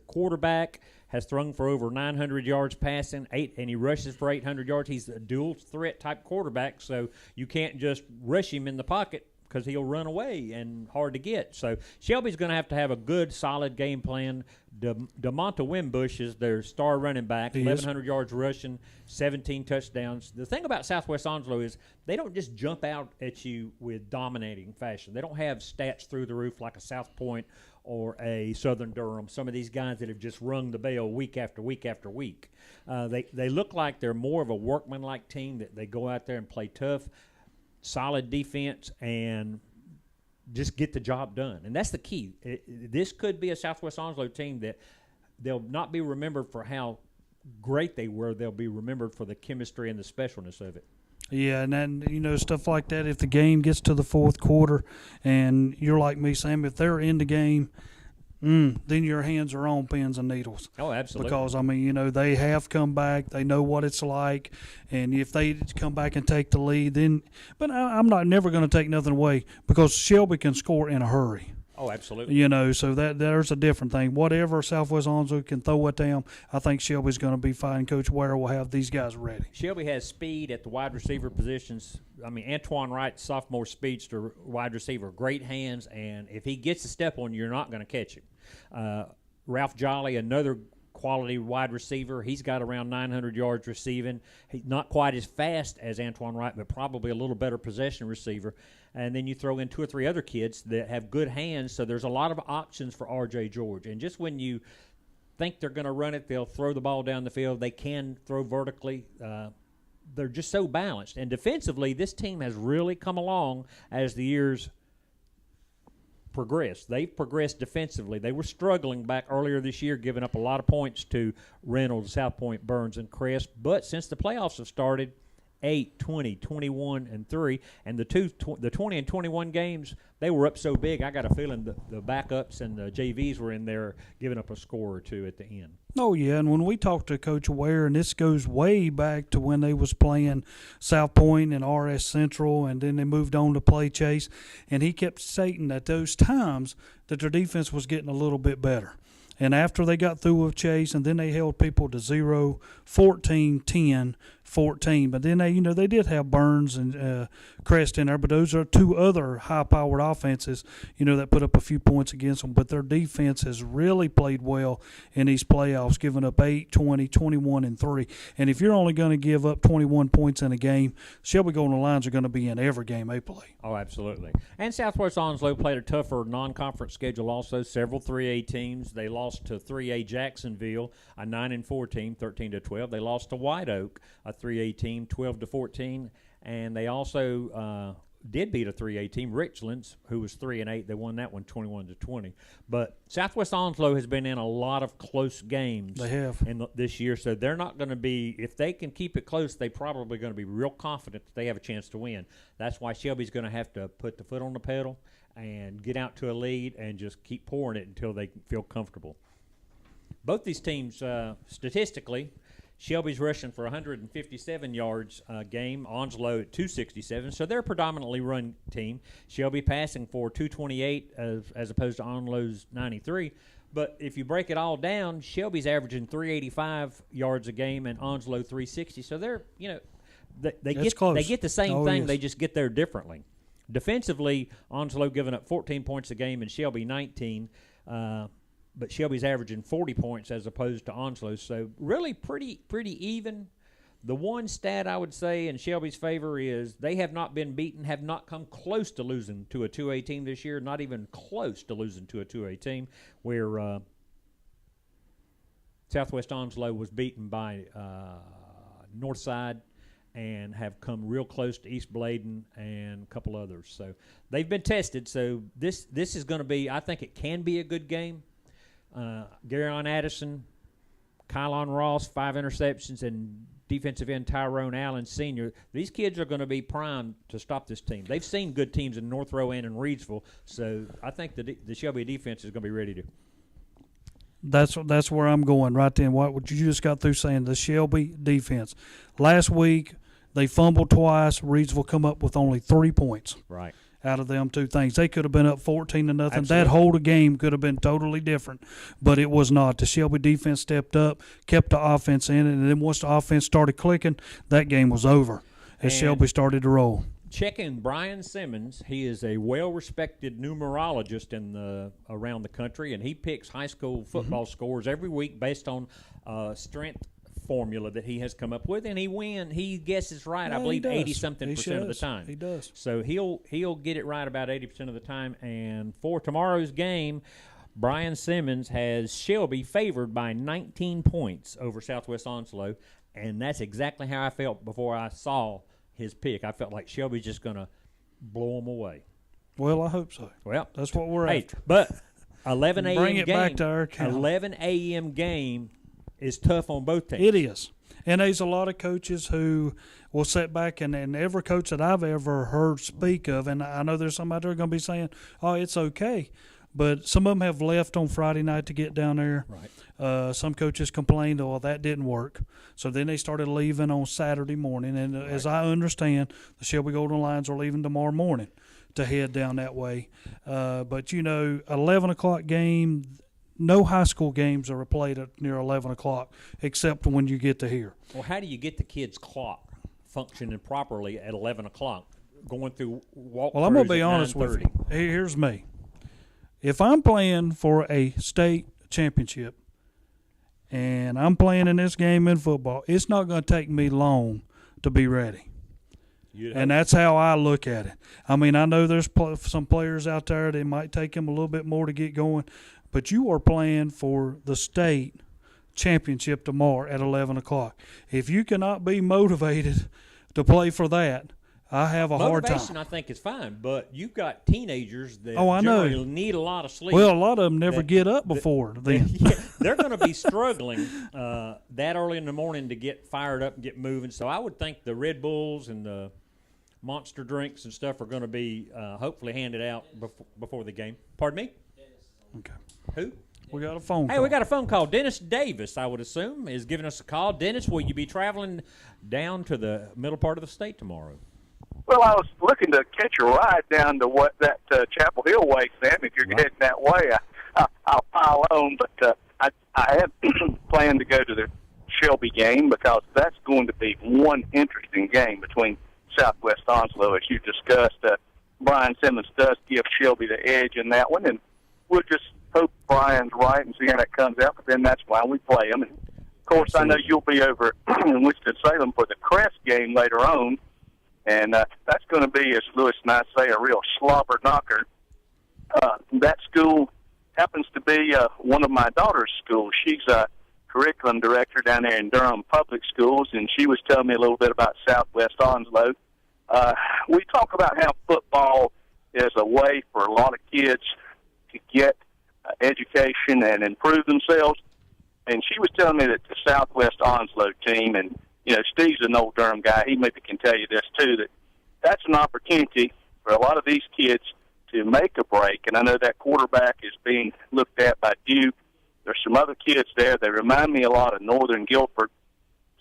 quarterback has thrown for over 900 yards passing, and he rushes for 800 yards. He's a dual threat type quarterback, so you can't just rush him in the pocket because he'll run away and hard to get. So Shelby's going to have a good, solid game plan. DeMonta Wimbush is their star running back, 1,100 yards rushing, 17 touchdowns. The thing about Southwest Onslow is they don't just jump out at you with dominating fashion. They don't have stats through the roof like a South Point or a Southern Durham, some of these guys that have just rung the bell week after week after week. They look like they're more of a workmanlike team, that they go out there and play tough, solid defense, and just get the job done. And that's the key. This could be a Southwest Onslow team that they'll not be remembered for how great they were. They'll be remembered for the chemistry and the specialness of it. Yeah, and then, stuff like that, if the game gets to the fourth quarter and you're like me, Sam, if they're in the game, then your hands are on pins and needles. Oh, absolutely. Because, they have come back. They know what it's like. And if they come back and take the lead, then – but I'm never going to take nothing away because Shelby can score in a hurry. Oh, absolutely. So there's a different thing. Whatever Southwest Onslow can throw at them, I think Shelby's going to be fine. Coach Ware will have these guys ready. Shelby has speed at the wide receiver positions. Antoine Wright, sophomore speedster, wide receiver, great hands, and if he gets a step on you, you're not going to catch him. Ralph Jolly, another quality wide receiver. He's got around 900 yards receiving. He's not quite as fast as Antoine Wright, but probably a little better possession receiver. And then you throw in 2 or 3 other kids that have good hands, so there's a lot of options for R.J. George. And just when you think they're going to run it, they'll throw the ball down the field. They can throw vertically. They're just so balanced. And defensively, this team has really come along as the years progressed. They've progressed defensively. They were struggling back earlier this year, giving up a lot of points to Reynolds, South Point, Burns, and Crest. But since the playoffs have started, 8, 20, 21, and 3, and the 20 and 21 games, they were up so big, I got a feeling the backups and the JVs were in there giving up a score or two at the end. Oh, yeah, and when we talked to Coach Ware, and this goes way back to when they was playing South Point and RS Central, and then they moved on to play Chase, and he kept stating at those times that their defense was getting a little bit better. And after they got through with Chase, and then they held people to 0, 14, 10, 14. But then they did have Burns and Crest in there, but those are 2 other high-powered offenses, that put up a few points against them. But their defense has really played well in these playoffs, giving up 8, 20, 21, and 3. And if you're only going to give up 21 points in a game, Shelby Golden Lions are going to be in every game they play. Oh, absolutely. And Southwest Onslow played a tougher non-conference schedule also, several 3A teams. They lost to 3A Jacksonville, a 9-4 team, 13-12. They lost to White Oak, a 3A team, 12-14. And they also did beat a 3A team, Richlands, who was 3-8. They won that one 21-20. But Southwest Onslow has been in a lot of close games. They have this year, so they're not going to be. If they can keep it close, they're probably going to be real confident that they have a chance to win. That's why Shelby's going to have to put the foot on the pedal and get out to a lead and just keep pouring it until they feel comfortable. Both these teams, statistically, Shelby's rushing for 157 yards a game, Onslow at 267, so they're a predominantly run team. Shelby passing for 228 as opposed to Onslow's 93. But if you break it all down, Shelby's averaging 385 yards a game and Onslow 360. So they're, they get the same thing. Yes. They just get there differently. Defensively, Onslow giving up 14 points a game and Shelby 19. But Shelby's averaging 40 points as opposed to Onslow. So really pretty even. The one stat I would say in Shelby's favor is they have not been beaten, have not come close to losing to a 2A team this year, not even close to losing to a 2A team, where Southwest Onslow was beaten by Northside and have come real close to East Bladen and a couple others. So they've been tested. So this is going to be, I think it can be a good game. Garyon Addison, Kylon Ross, 5 interceptions, and defensive end Tyrone Allen Sr. These kids are going to be primed to stop this team. They've seen good teams in North Rowan and in Reidsville, so I think the Shelby defense is going to be ready to. That's where I'm going right then. What you just got through saying, the Shelby defense. Last week they fumbled twice. Reidsville come up with only 3 points. Right. Out of them two things, they could have been up 14-0. Absolutely. That whole game could have been totally different, but it was not. The Shelby defense stepped up, kept the offense in it, and then once the offense started clicking, that game was over as Shelby started to roll. Checking Brian Simmons, he is a well-respected numerologist around the country, and he picks high school football scores every week based on strength formula that he has come up with, and he guesses right. I believe 80-something% of the time. He does. So he'll get it right about 80% of the time. And for tomorrow's game, Brian Simmons has Shelby favored by 19 points over Southwest Onslow, and that's exactly how I felt before I saw his pick. I felt like Shelby's just going to blow them away. Well, I hope so. Well, that's what we're after. But 11 a.m. Bring it game, back to our account. 11 a.m. game is tough on both teams. It is. And there's a lot of coaches who will sit back, and every coach that I've ever heard speak of, and I know there's some out there going to be saying, oh, it's okay. But some of them have left on Friday night to get down there. Right. Some coaches complained, oh, that didn't work. So then they started leaving on Saturday morning. And as I understand, the Shelby Golden Lions are leaving tomorrow morning to head down that way. But, 11 o'clock game, no high school games are played at near 11 o'clock except when you get to here. Well, how do you get the kids' clock functioning properly at 11 o'clock, going through walkthroughs? Well, I'm going to be honest with you. Here's me. If I'm playing for a state championship and I'm playing in this game in football, it's not going to take me long to be ready. And that's how I look at it. I mean, I know there's some players out there that might take them a little bit more to get going, but you are playing for the state championship tomorrow at 11 o'clock. If you cannot be motivated to play for that, I have a hard time. Motivation, I think, is fine, but you've got teenagers that generally need a lot of sleep. Well, a lot of them never get up before then. They're going to be struggling that early in the morning to get fired up and get moving. So I would think the Red Bulls and the Monster drinks and stuff are going to be hopefully handed out before the game. Pardon me? Okay. Who? We got a phone call. Hey, we got a phone call. Dennis Davis, I would assume, is giving us a call. Dennis, will you be traveling down to the middle part of the state tomorrow? Well, I was looking to catch a ride down to what that Chapel Hill way, Sam. If you're heading that way, I'll pile on. But I have planned to go to the Shelby game because that's going to be one interesting game between Southwest Onslow, as you discussed. Brian Simmons does give Shelby the edge in that one, and we'll just hope Brian's right and see how that comes out. But then that's why we play them. And of course, I know you'll be over in Winston-Salem for the Crest game later on. And that's going to be, as Lewis and I say, a real slobber knocker. That school happens to be one of my daughter's schools. She's a curriculum director down there in Durham Public Schools, and she was telling me a little bit about Southwest Onslow. We talk about how football is a way for a lot of kids to get education and improve themselves. And she was telling me that the Southwest Onslow team, and Steve's an old Durham guy. He maybe can tell you this, too, that's an opportunity for a lot of these kids to make a break. And I know that quarterback is being looked at by Duke. There's some other kids there. They remind me a lot of Northern Guilford,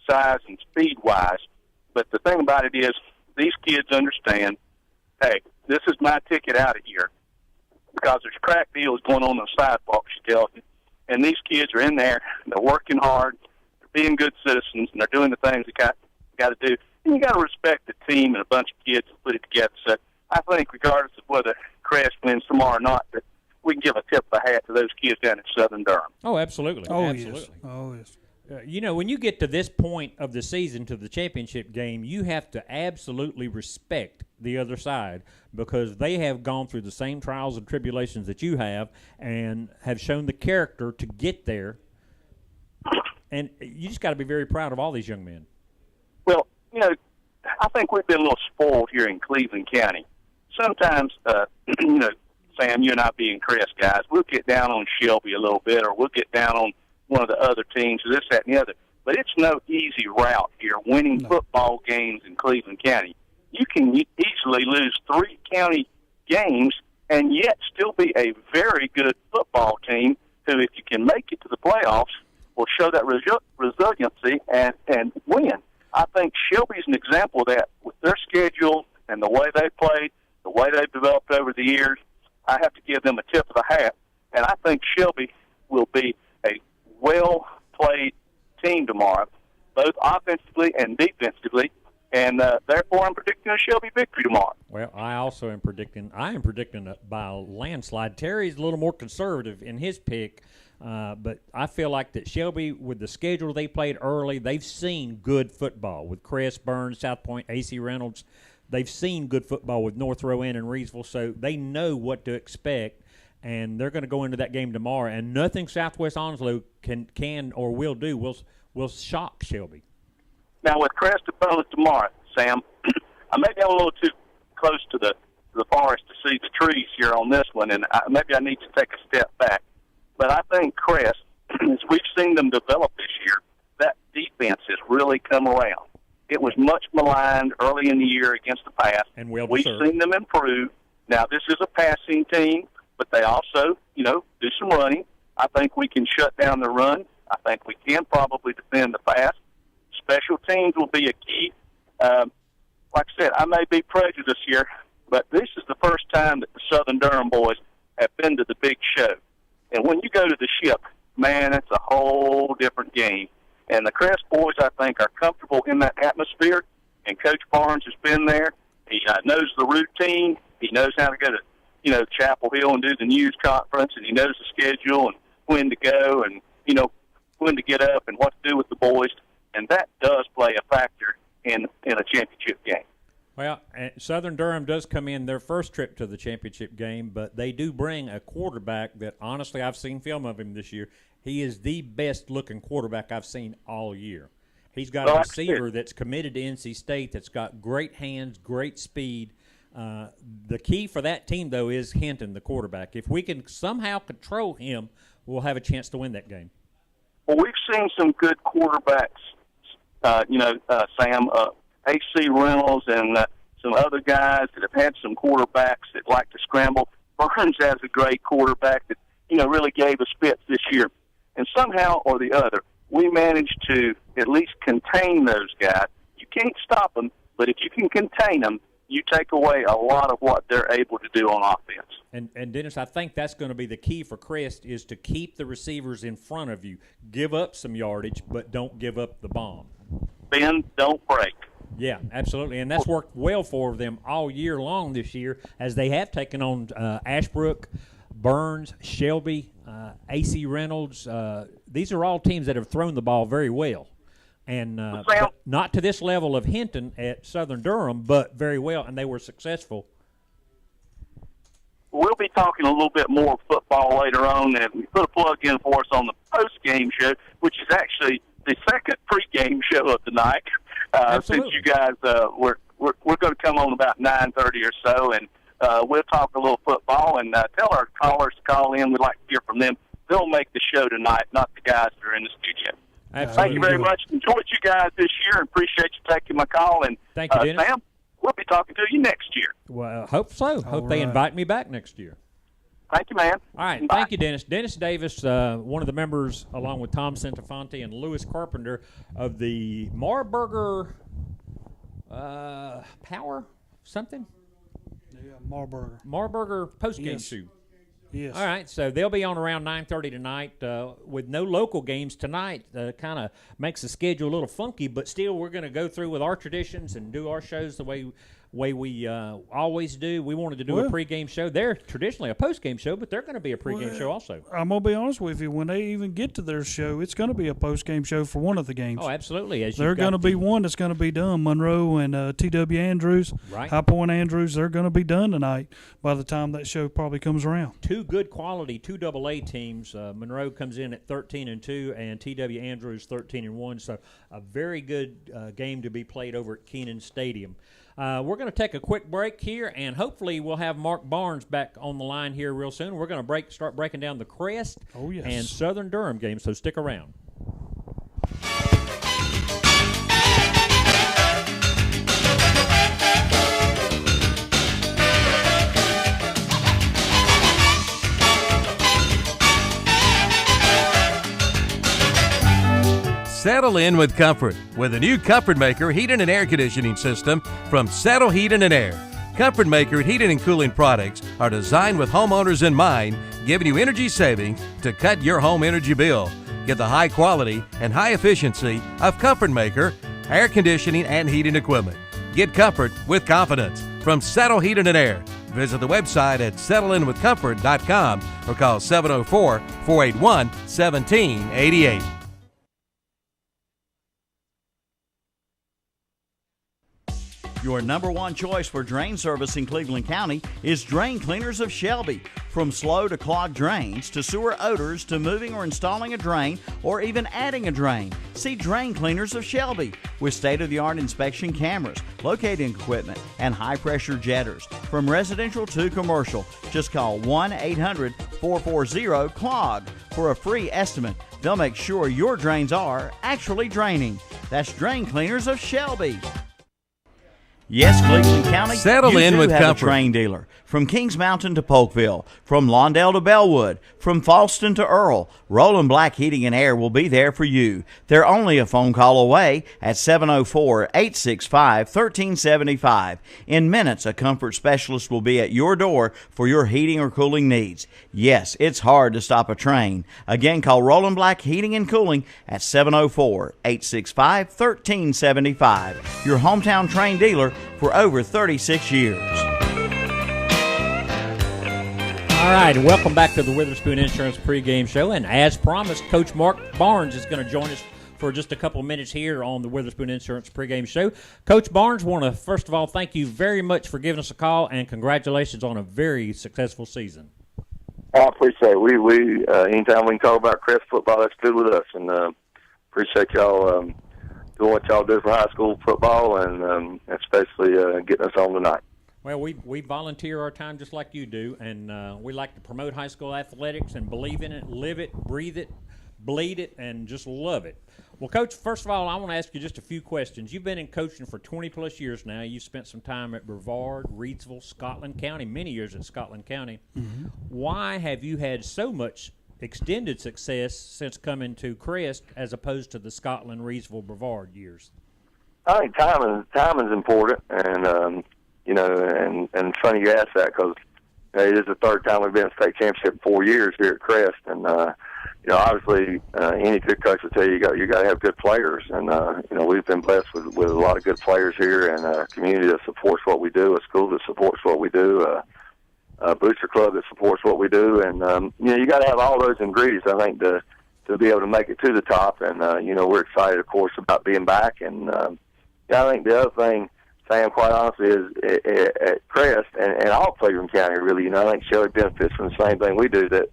size and speed-wise. But the thing about it is these kids understand, hey, this is my ticket out of here because there's crack deals going on the sidewalk, she tells me. And these kids are in there, they're working hard, being good citizens, and they're doing the things they got to do. And you got to respect the team and a bunch of kids that put it together. So I think regardless of whether Crest wins tomorrow or not, that we can give a tip of the hat to those kids down in Southern Durham. Oh, absolutely. Oh, absolutely. Yes. Oh, yes. When you get to this point of the season, to the championship game, you have to absolutely respect the other side because they have gone through the same trials and tribulations that you have and have shown the character to get there. And you just got to be very proud of all these young men. Well, I think we've been a little spoiled here in Cleveland County. Sometimes, Sam, you and I being Crest guys, we'll get down on Shelby a little bit, or we'll get down on one of the other teams, or this, that, and the other. But it's no easy route here, winning football games in Cleveland County. You can easily lose 3 county games and yet still be a very good football team who, if you can make it to the playoffs, will show that resiliency and win. I think Shelby's an example of that with their schedule and the way they played, the way they've developed over the years. I have to give them a tip of the hat, and I think Shelby will be a well-played team tomorrow, both offensively and defensively, and therefore I'm predicting a Shelby victory tomorrow. Well, I am predicting by a landslide. Terry's a little more conservative in his pick, but I feel like that Shelby, with the schedule they played early, they've seen good football with Chris Burns, South Point, A.C. Reynolds. They've seen good football with North Rowan and Reedsville, so they know what to expect, and they're going to go into that game tomorrow. And nothing Southwest Onslow can or will do will shock Shelby. Now, with Crest opponents tomorrow, Sam, I may be a little too close to the forest to see the trees here on this one, and maybe I need to take a step back. But I think Crest, as we've seen them develop this year, that defense has really come around. It was much maligned early in the year against the pass. And we've seen them improve. Now, this is a passing team, but they also, do some running. I think we can shut down the run. I think we can probably defend the pass. Special teams will be a key. Like I said, I may be prejudiced here, but this is the first time that the Southern Durham boys have been to the big show. And when you go to the Ship, man, it's a whole different game. And the Crest boys, I think, are comfortable in that atmosphere. And Coach Barnes has been there. He knows the routine. He knows how to go to, Chapel Hill and do the news conference. And he knows the schedule and when to go and, when to get up and what to do with the boys. And that does play a factor in a championship game. Well, Southern Durham does come in their first trip to the championship game, but they do bring a quarterback that, honestly, I've seen film of him this year. He is the best-looking quarterback I've seen all year. He's got a receiver that's committed to NC State that's got great hands, great speed. The key for that team, though, is Hinton, the quarterback. If we can somehow control him, we'll have a chance to win that game. Well, we've seen some good quarterbacks, Sam, A.C. Reynolds and some other guys that have had some quarterbacks that like to scramble. Burns has a great quarterback that, really gave us fits this year. And somehow or the other, we managed to at least contain those guys. You can't stop them, but if you can contain them, you take away a lot of what they're able to do on offense. And Dennis, I think that's going to be the key for Crest is to keep the receivers in front of you. Give up some yardage, but don't give up the bomb. Bend, don't break. Yeah, absolutely. And that's worked well for them all year long this year as they have taken on Ashbrook, Burns, Shelby, A.C. Reynolds. These are all teams that have thrown the ball very well. And not to this level of Hinton at Southern Durham, but very well, and they were successful. We'll be talking a little bit more football later on, and we put a plug in for us on the post-game show, which is actually the second pre-game show of the night. Since you guys, we're going to come on about 9:30 or so, and we'll talk a little football and tell our callers to call in. We'd like to hear from them. They'll make the show tonight, not the guys that are in the studio. Absolutely. Thank you very much. Enjoyed you guys this year and appreciate you taking my call. And thank you, Dennis. Sam, we'll be talking to you next year. Well, hope so. Hope they invite me back next year. Thank you, man. All right. Bye. Thank you, Dennis. Dennis Davis, one of the members, along with Tom Santafonte and Lewis Carpenter, of the Marburger Power something? Yeah, Marburger. Marburger postgame Yes. show. Yes. All right, so they'll be on around 9:30 tonight with no local games tonight. Kind of makes the schedule a little funky, but still we're going to go through with our traditions and do our shows the way we always do. We wanted to do a pregame show. They're traditionally a postgame show, but they're going to be a pregame show also. I'm going to be honest with you. When they even get to their show, it's going to be a postgame show for one of the games. Oh, absolutely. They're going to be one that's going to be done. Monroe and T.W. Andrews, right. High Point Andrews, they're going to be done tonight by the time that show probably comes around. Two good quality 2AA teams. Monroe comes in at 13-2 and T.W. Andrews 13-1. So a very good game to be played over at Keenan Stadium. We're going to take a quick break here, and hopefully we'll have Mark Barnes back on the line here real soon. We're going to start breaking down the Crest and Southern Durham games, so stick around. Settle in with comfort with a new Comfort Maker heating and air conditioning system from Settle Heating and Air. Comfort Maker heating and cooling products are designed with homeowners in mind, giving you energy savings to cut your home energy bill. Get the high quality and high efficiency of Comfort Maker air conditioning and heating equipment. Get comfort with confidence from Settle Heating and Air. Visit the website at settleinwithcomfort.com or call 704-481-1788. Your number one choice for drain service in Cleveland County is Drain Cleaners of Shelby. From slow to clogged drains to sewer odors to moving or installing a drain or even adding a drain, see Drain Cleaners of Shelby. With state-of-the-art inspection cameras, locating equipment, and high-pressure jetters. From residential to commercial, just call 1-800-440-CLOG for a free estimate. They'll make sure your drains are actually draining. That's Drain Cleaners of Shelby. Yes, Cleveland County, Settle you in do with have comfort. a train dealer. From Kings Mountain to Polkville, from Lawndale to Bellwood, from Falston to Earl, Roland Black Heating and Air will be there for you. They're only a phone call away at 704-865-1375. In minutes, a comfort specialist will be at your door for your heating or cooling needs. Yes, it's hard to stop a train. Again, call Roland Black Heating and Cooling at 704-865-1375. Your hometown train dealer for over 36 years. All right, and welcome back to the Witherspoon Insurance pregame show. And as promised, Coach Mark Barnes is going to join us for just a couple of minutes here on the Witherspoon Insurance pregame show. Coach Barnes, want to first of all thank you very much for giving us a call, and congratulations on a very successful season. I appreciate it. We anytime we can talk about Crest football, that's good with us, and appreciate y'all doing what y'all do for high school football, and especially getting us on tonight. Well, we volunteer our time just like you do, and we like to promote high school athletics and believe in it, live it, breathe it, bleed it, and just love it. Well, Coach, first of all, I want to ask you just a few questions. You've been in coaching for 20-plus years now. You spent some time at Brevard, Reidsville, Scotland County, many years at Scotland County. Mm-hmm. Why have you had so much extended success since coming to Crest as opposed to the Scotland, Reidsville, Brevard years? I think time is important, and and funny you ask that because it is the third time we've been in state championship in 4 years here at Crest, and obviously any good coach will tell you you got to have good players, and we've been blessed with a lot of good players here, and a community that supports what we do, a school that supports what we do, a booster club that supports what we do, and you got to have all those ingredients, I think, to be able to make it to the top, and we're excited, of course, about being back, and I think the other thing, Sam, quite honestly, is at Crest and all Cleveland County, really. I think Shelby benefits from the same thing we do, that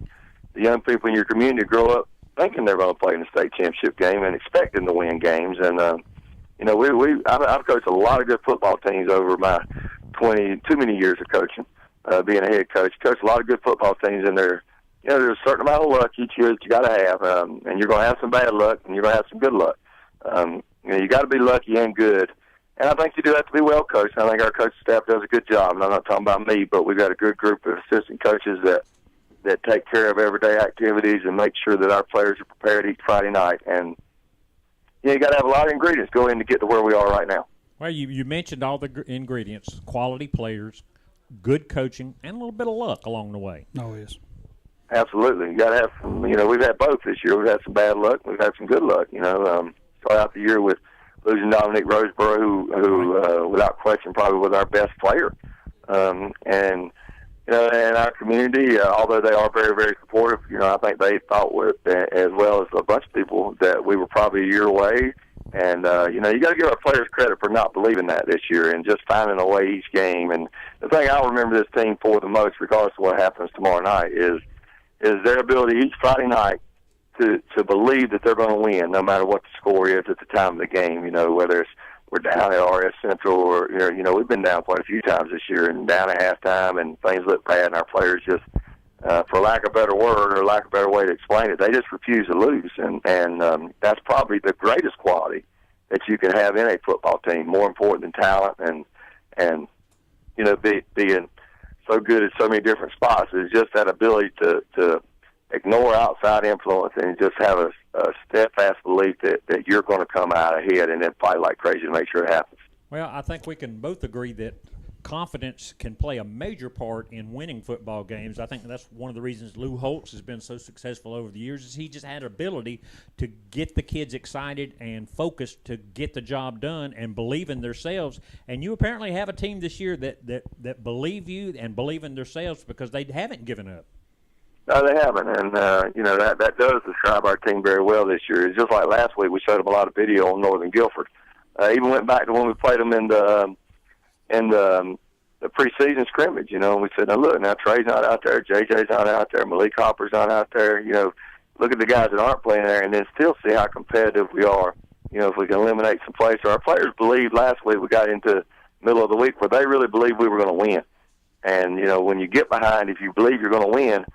the young people in your community grow up thinking they're going to play in the state championship game and expecting to win games. And, I've coached a lot of good football teams over my too many years of coaching, being a head coach. Coached a lot of good football teams, and there's a certain amount of luck each year that you got to have, and you're going to have some bad luck, and you're going to have some good luck. You got to be lucky and good. And I think you do have to be well coached. I think our coaching staff does a good job. And I'm not talking about me, but we've got a good group of assistant coaches that take care of everyday activities and make sure that our players are prepared each Friday night. And you got to have a lot of ingredients go in to get to where we are right now. Well, you mentioned all the ingredients: quality players, good coaching, and a little bit of luck along the way. Oh, yes. Absolutely. You got to have some. We've had both this year. We've had some bad luck. We've had some good luck. Start out the year with losing Dominic Roseborough, who without question, probably was our best player. And our community, although they are very, very supportive, I think they thought, as well as a bunch of people, that we were probably a year away. And, you got to give our players credit for not believing that this year and just finding a way each game. And the thing I'll remember this team for the most, regardless of what happens tomorrow night, is their ability each Friday night to believe that they're going to win, no matter what the score is at the time of the game. Whether it's we're down at RS Central or we've been down quite a few times this year and down at halftime and things look bad, and our players just, for lack of a better word or lack of a better way to explain it, they just refuse to lose, and that's probably the greatest quality that you can have in a football team, more important than talent and being so good at so many different spots, is just that ability to ignore outside influence and just have a steadfast belief that you're going to come out ahead and then fight like crazy to make sure it happens. Well, I think we can both agree that confidence can play a major part in winning football games. I think that's one of the reasons Lou Holtz has been so successful over the years, is he just had an ability to get the kids excited and focused to get the job done and believe in themselves. And you apparently have a team this year that believe you and believe in themselves because they haven't given up. No, they haven't, and that does describe our team very well this year. It's just like last week, we showed them a lot of video on Northern Guilford. Even went back to when we played them in the preseason scrimmage, and we said, now look, now Trey's not out there, JJ's not out there, Malik Hopper's not out there. Look at the guys that aren't playing there, and then still see how competitive we are. If we can eliminate some plays. So our players believed last week we got into the middle of the week where they really believed we were going to win. And when you get behind, if you believe you're going to win,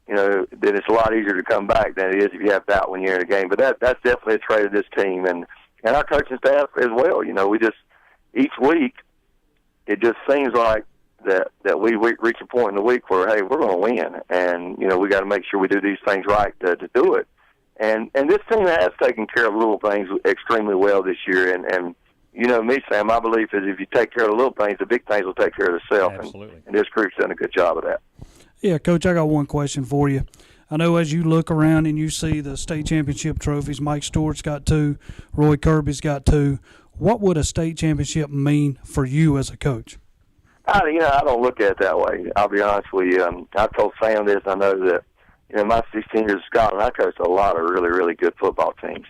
then it's a lot easier to come back than it is if you have doubt when you're in a game. But that's definitely a trait of this team, and our coaching staff as well. We just each week it just seems like that we reach a point in the week where, hey, we're going to win, and we got to make sure we do these things right to do it. And this team has taken care of little things extremely well this year. And me, Sam, my belief is if you take care of the little things, the big things will take care of themselves. Absolutely. And this group's done a good job of that. Yeah, Coach, I got one question for you. I know as you look around and you see the state championship trophies, Mike Stewart's got 2, Roy Kirby's got 2. What would a state championship mean for you as a coach? I don't look at it that way. I'll be honest with you. I've told Sam this. I know that, my 16 years of Scotland, I coached a lot of really, really good football teams.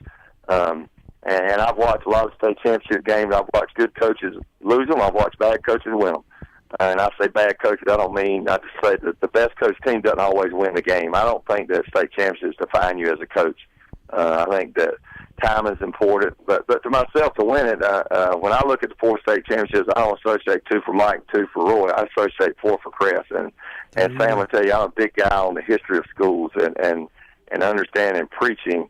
And I've watched a lot of state championship games. I've watched good coaches lose them. I've watched bad coaches win them. And I say bad coaches, I just say that the best coach team doesn't always win the game. I don't think that state championships define you as a coach. I think that time is important. But to myself, to win it, when I look at the 4 state championships, I don't associate 2 for Mike, 2 for Roy. I associate 4 for Chris. And Sam, I tell you, I'm a big guy on the history of schools and understanding preaching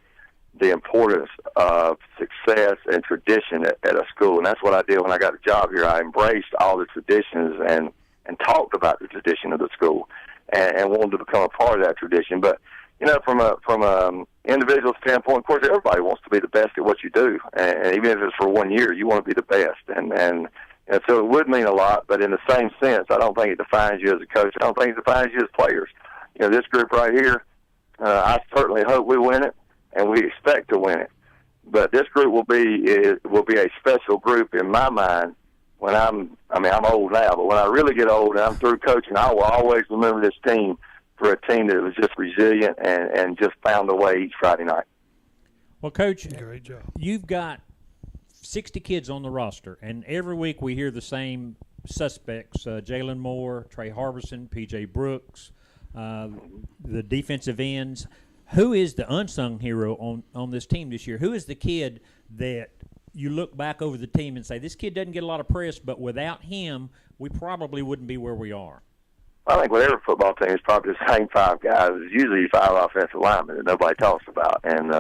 the importance of success and tradition at a school. And that's what I did when I got the job here. I embraced all the traditions and talked about the tradition of the school and wanted to become a part of that tradition. But, from a individual standpoint, of course, everybody wants to be the best at what you do. And even if it's for 1 year, you want to be the best. And so it would mean a lot, but in the same sense, I don't think it defines you as a coach. I don't think it defines you as players. This group right here, I certainly hope we win it. And we expect to win it, but this group will be a special group in my mind. When I'm old now, but when I really get old and I'm through coaching, I will always remember this team for a team that was just resilient and just found a way each Friday night. Well, Coach, great job. You've got 60 kids on the roster, and every week we hear the same suspects: Jalen Moore, Trey Harbison, P.J. Brooks, the defensive ends. Who is the unsung hero on this team this year? Who is the kid that you look back over the team and say, this kid doesn't get a lot of press, but without him, we probably wouldn't be where we are? I think with every football team, it's probably the same 5 guys. It's usually 5 offensive linemen that nobody talks about. And,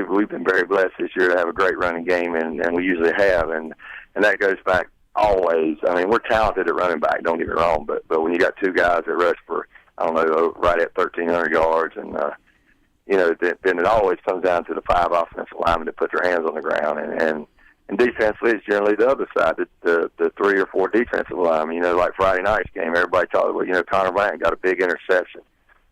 we've been very blessed this year to have a great running game, and we usually have. And that goes back always. I mean, we're talented at running back, don't get me wrong, but when you got 2 guys that rush for, right at 1,300 yards, and then it always comes down to the 5 offensive linemen that put their hands on the ground, and defensively it's generally the other side, the 3 or 4 defensive linemen. Like Friday night's game, everybody talked about, Connor Bryant got a big interception,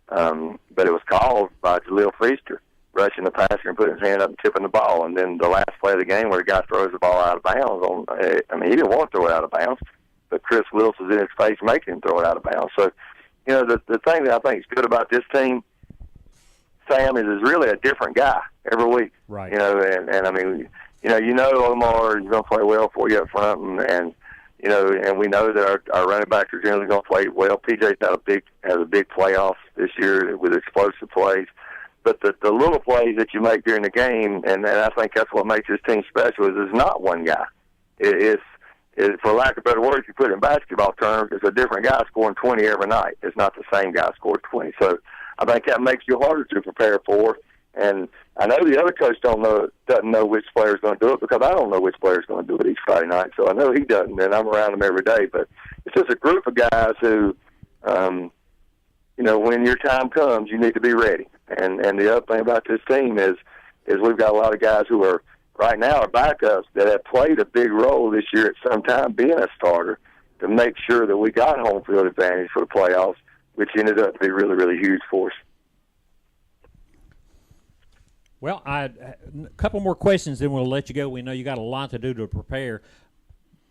but it was called by Jaleel Feaster rushing the passer and putting his hand up and tipping the ball, and then the last play of the game where the guy throws the ball out of bounds. He didn't want to throw it out of bounds, but Chris Willis was in his face making him throw it out of bounds. So, the thing that I think is good about this team, Sam, is really a different guy every week. Right. Omar is going to play well for you up front, and we know that our running backs are generally going to play well. PJ's has a big playoff this year with explosive plays. But the little plays that you make during the game, and I think that's what makes this team special, is it's not one guy. It's for lack of better words, you put it in basketball terms, it's a different guy scoring 20 every night. It's not the same guy scored 20. So I think that makes you harder to prepare for. And I know the other coach doesn't know which player's going to do it, because I don't know which player's going to do it each Friday night. So I know he doesn't, and I'm around him every day. But it's just a group of guys who, when your time comes, you need to be ready. And the other thing about this team is, is we've got a lot of guys who are right now are backups that have played a big role this year at some time being a starter to make sure that we got home field advantage for the playoffs, which ended up to be really, really huge for us. Well, a couple more questions, then we'll let you go. We know you got a lot to do to prepare.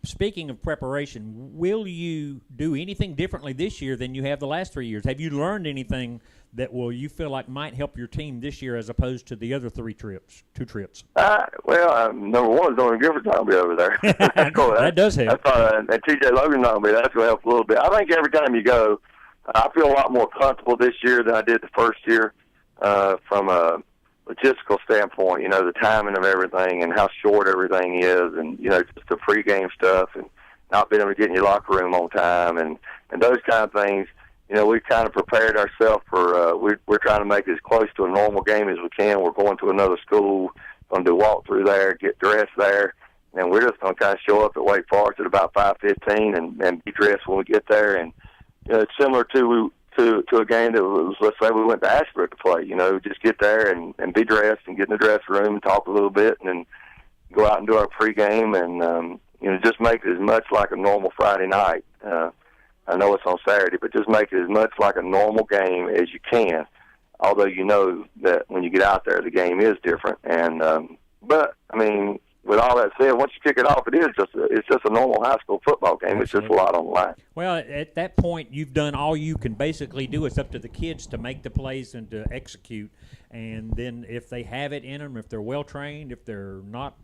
Speaking of preparation, will you do anything differently this year than you have the last 3 years? Have you learned anything that you feel like might help your team this year as opposed to the other two trips? Number one is Northern Guilford's not going to be over there. That does help. And T.J. Logan's not going to be. That's going to help a little bit. I think every time you go, I feel a lot more comfortable this year than I did the first year from a logistical standpoint, the timing of everything and how short everything is, and, just the pregame stuff and not being able to get in your locker room on time and those kind of things. We've kind of prepared ourselves for, we're trying to make it as close to a normal game as we can. We're going to another school, going to do walkthrough there, get dressed there, and we're just going to kind of show up at Wake Forest at about 5:15 and be dressed when we get there. And, it's similar to a game that was, let's say we went to Ashbrook to play, just get there and be dressed and get in the dressing room and talk a little bit and then go out and do our pregame and, just make it as much like a normal Friday night. I know it's on Saturday, but just make it as much like a normal game as you can, although you know that when you get out there, the game is different. And but, with all that said, once you kick it off, it's just a normal high school football game. It's just a lot on the line. Well, at that point, you've done all you can basically do. It's up to the kids to make the plays and to execute. And then if they have it in them, if they're well-trained, if they're not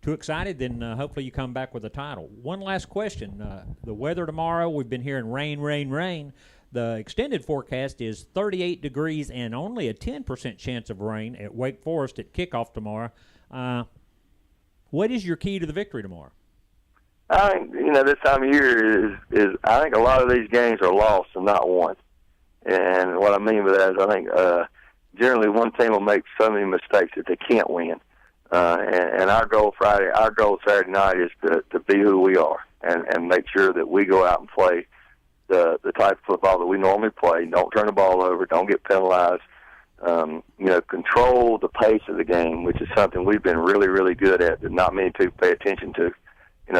too excited, then hopefully you come back with a title. One last question. The weather tomorrow, we've been hearing rain, rain, rain. The extended forecast is 38 degrees and only a 10% chance of rain at Wake Forest at kickoff tomorrow. What is your key to the victory tomorrow? I think, this time of year is I think a lot of these games are lost and not won. And what I mean by that is I think generally one team will make so many mistakes that they can't win. And our goal Saturday night is to be who we are and make sure that we go out and play the type of football that we normally play. Don't turn the ball over. Don't get penalized. Control the pace of the game, which is something we've been really, really good at that not many people pay attention to.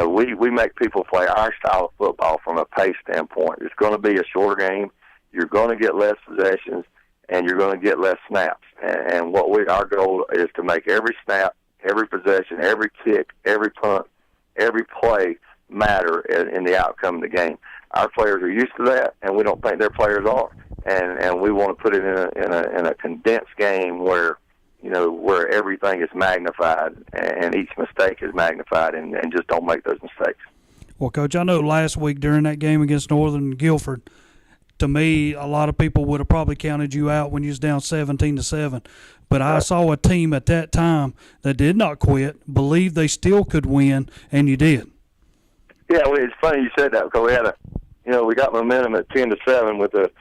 We make people play our style of football from a pace standpoint. It's going to be a shorter game. You're going to get less possessions, and you're going to get less snaps. And our goal is to make every snap, every possession, every kick, every punt, every play matter in the outcome of the game. Our players are used to that, and we don't think their players are. And we want to put it in a condensed game where everything is magnified and each mistake is magnified and just don't make those mistakes. Well, Coach, I know last week during that game against Northern Guilford, to me, a lot of people would have probably counted you out when you was down 17-7. But I saw a team at that time that did not quit, believed they still could win, and you did. Yeah, well, it's funny you said that because we had we got momentum at 10-7 with it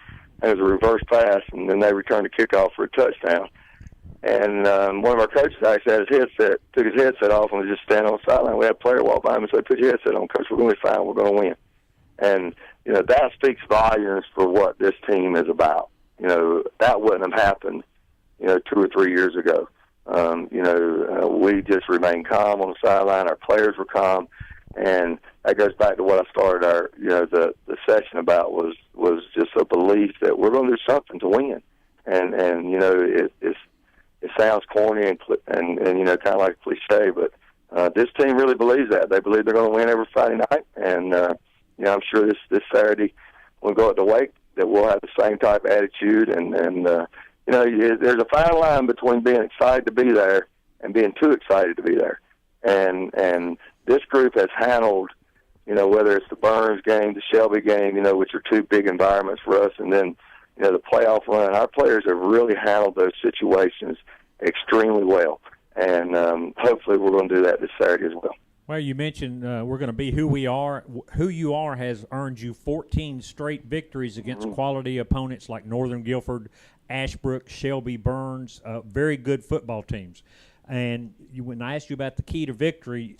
was a reverse pass, and then they returned a kickoff for a touchdown. And one of our coaches actually had took his headset off and was just standing on the sideline. We had a player walk by him and said, "Put your headset on, Coach. We're going to be fine. We're going to win." And, that speaks volumes for what this team is about. That wouldn't have happened, 2 or 3 years ago. We just remained calm on the sideline. Our players were calm. And that goes back to what I started the session about was just a belief that we're going to do something to win. And it sounds corny and kind of like a cliche, but this team really believes that. They believe they're going to win every Friday night. And, I'm sure this Saturday when we go out to Wake that we'll have the same type of attitude. And there's a fine line between being excited to be there and being too excited to be there. And this group has handled, whether it's the Burns game, the Shelby game, which are two big environments for us, and then, the playoff run. Our players have really handled those situations extremely well. And hopefully we're going to do that this Saturday as well. Well, you mentioned we're going to be who we are. Who you are has earned you 14 straight victories against quality opponents like Northern Guilford, Ashbrook, Shelby, Burns, very good football teams. And when I asked you about the key to victory,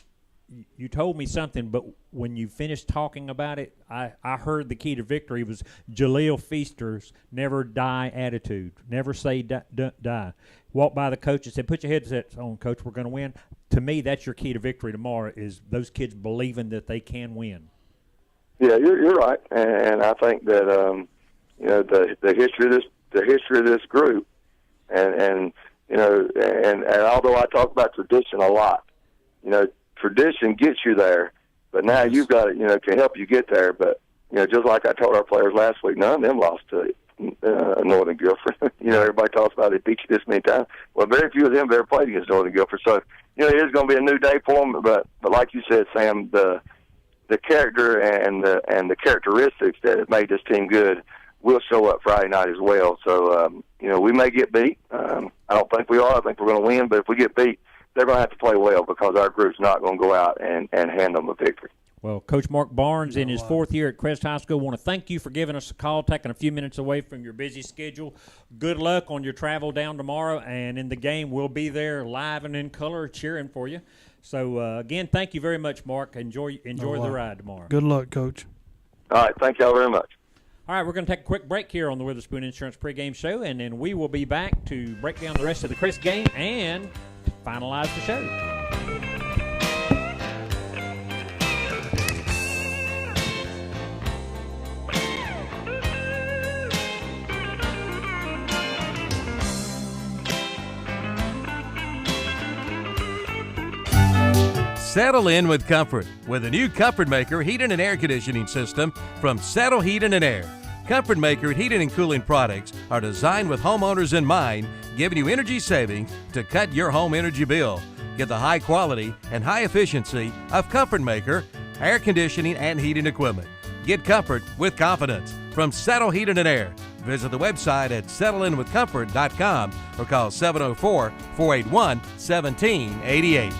you told me something, but when you finished talking about it, I heard the key to victory was Jaleel Feaster's never die attitude. Never say die. Walk by the coach and said, put your headsets on, Coach, we're going to win. To me, that's your key to victory tomorrow is those kids believing that they can win. Yeah, you're right, and I think that the history of this group, and although I talk about tradition a lot, tradition gets you there, but now you've got it, can help you get there. But just like I told our players last week, none of them lost to Northern Guilford. Everybody talks about they beat you this many times. Well, very few of them have ever played against Northern Guilford. So it is going to be a new day for them. But like you said, Sam, the character and the characteristics that have made this team good will show up Friday night as well. So we may get beat. I don't think we are. I think we're going to win. But if we get beat, they're going to have to play well because our group's not going to go out and hand them a victory. Well, Coach Mark Barnes, in his fourth year at Crest High School, want to thank you for giving us a call, taking a few minutes away from your busy schedule. Good luck on your travel down tomorrow, and in the game, we'll be there live and in color cheering for you. So, again, thank you very much, Mark. Enjoy the ride tomorrow. Good luck, Coach. All right, thank y'all very much. All right, we're going to take a quick break here on the Witherspoon Insurance pregame show, and then we will be back to break down the rest of the Crest game and finalize the show. Settle in with comfort with a new Comfort Maker heating and air conditioning system from Settle Heating and Air. Comfort Maker heating and cooling products are designed with homeowners in mind, giving you energy savings to cut your home energy bill. Get the high quality and high efficiency of Comfort Maker air conditioning and heating equipment. Get comfort with confidence from Settle Heating and Air. Visit the website at settleinwithcomfort.com or call 704-481-1788.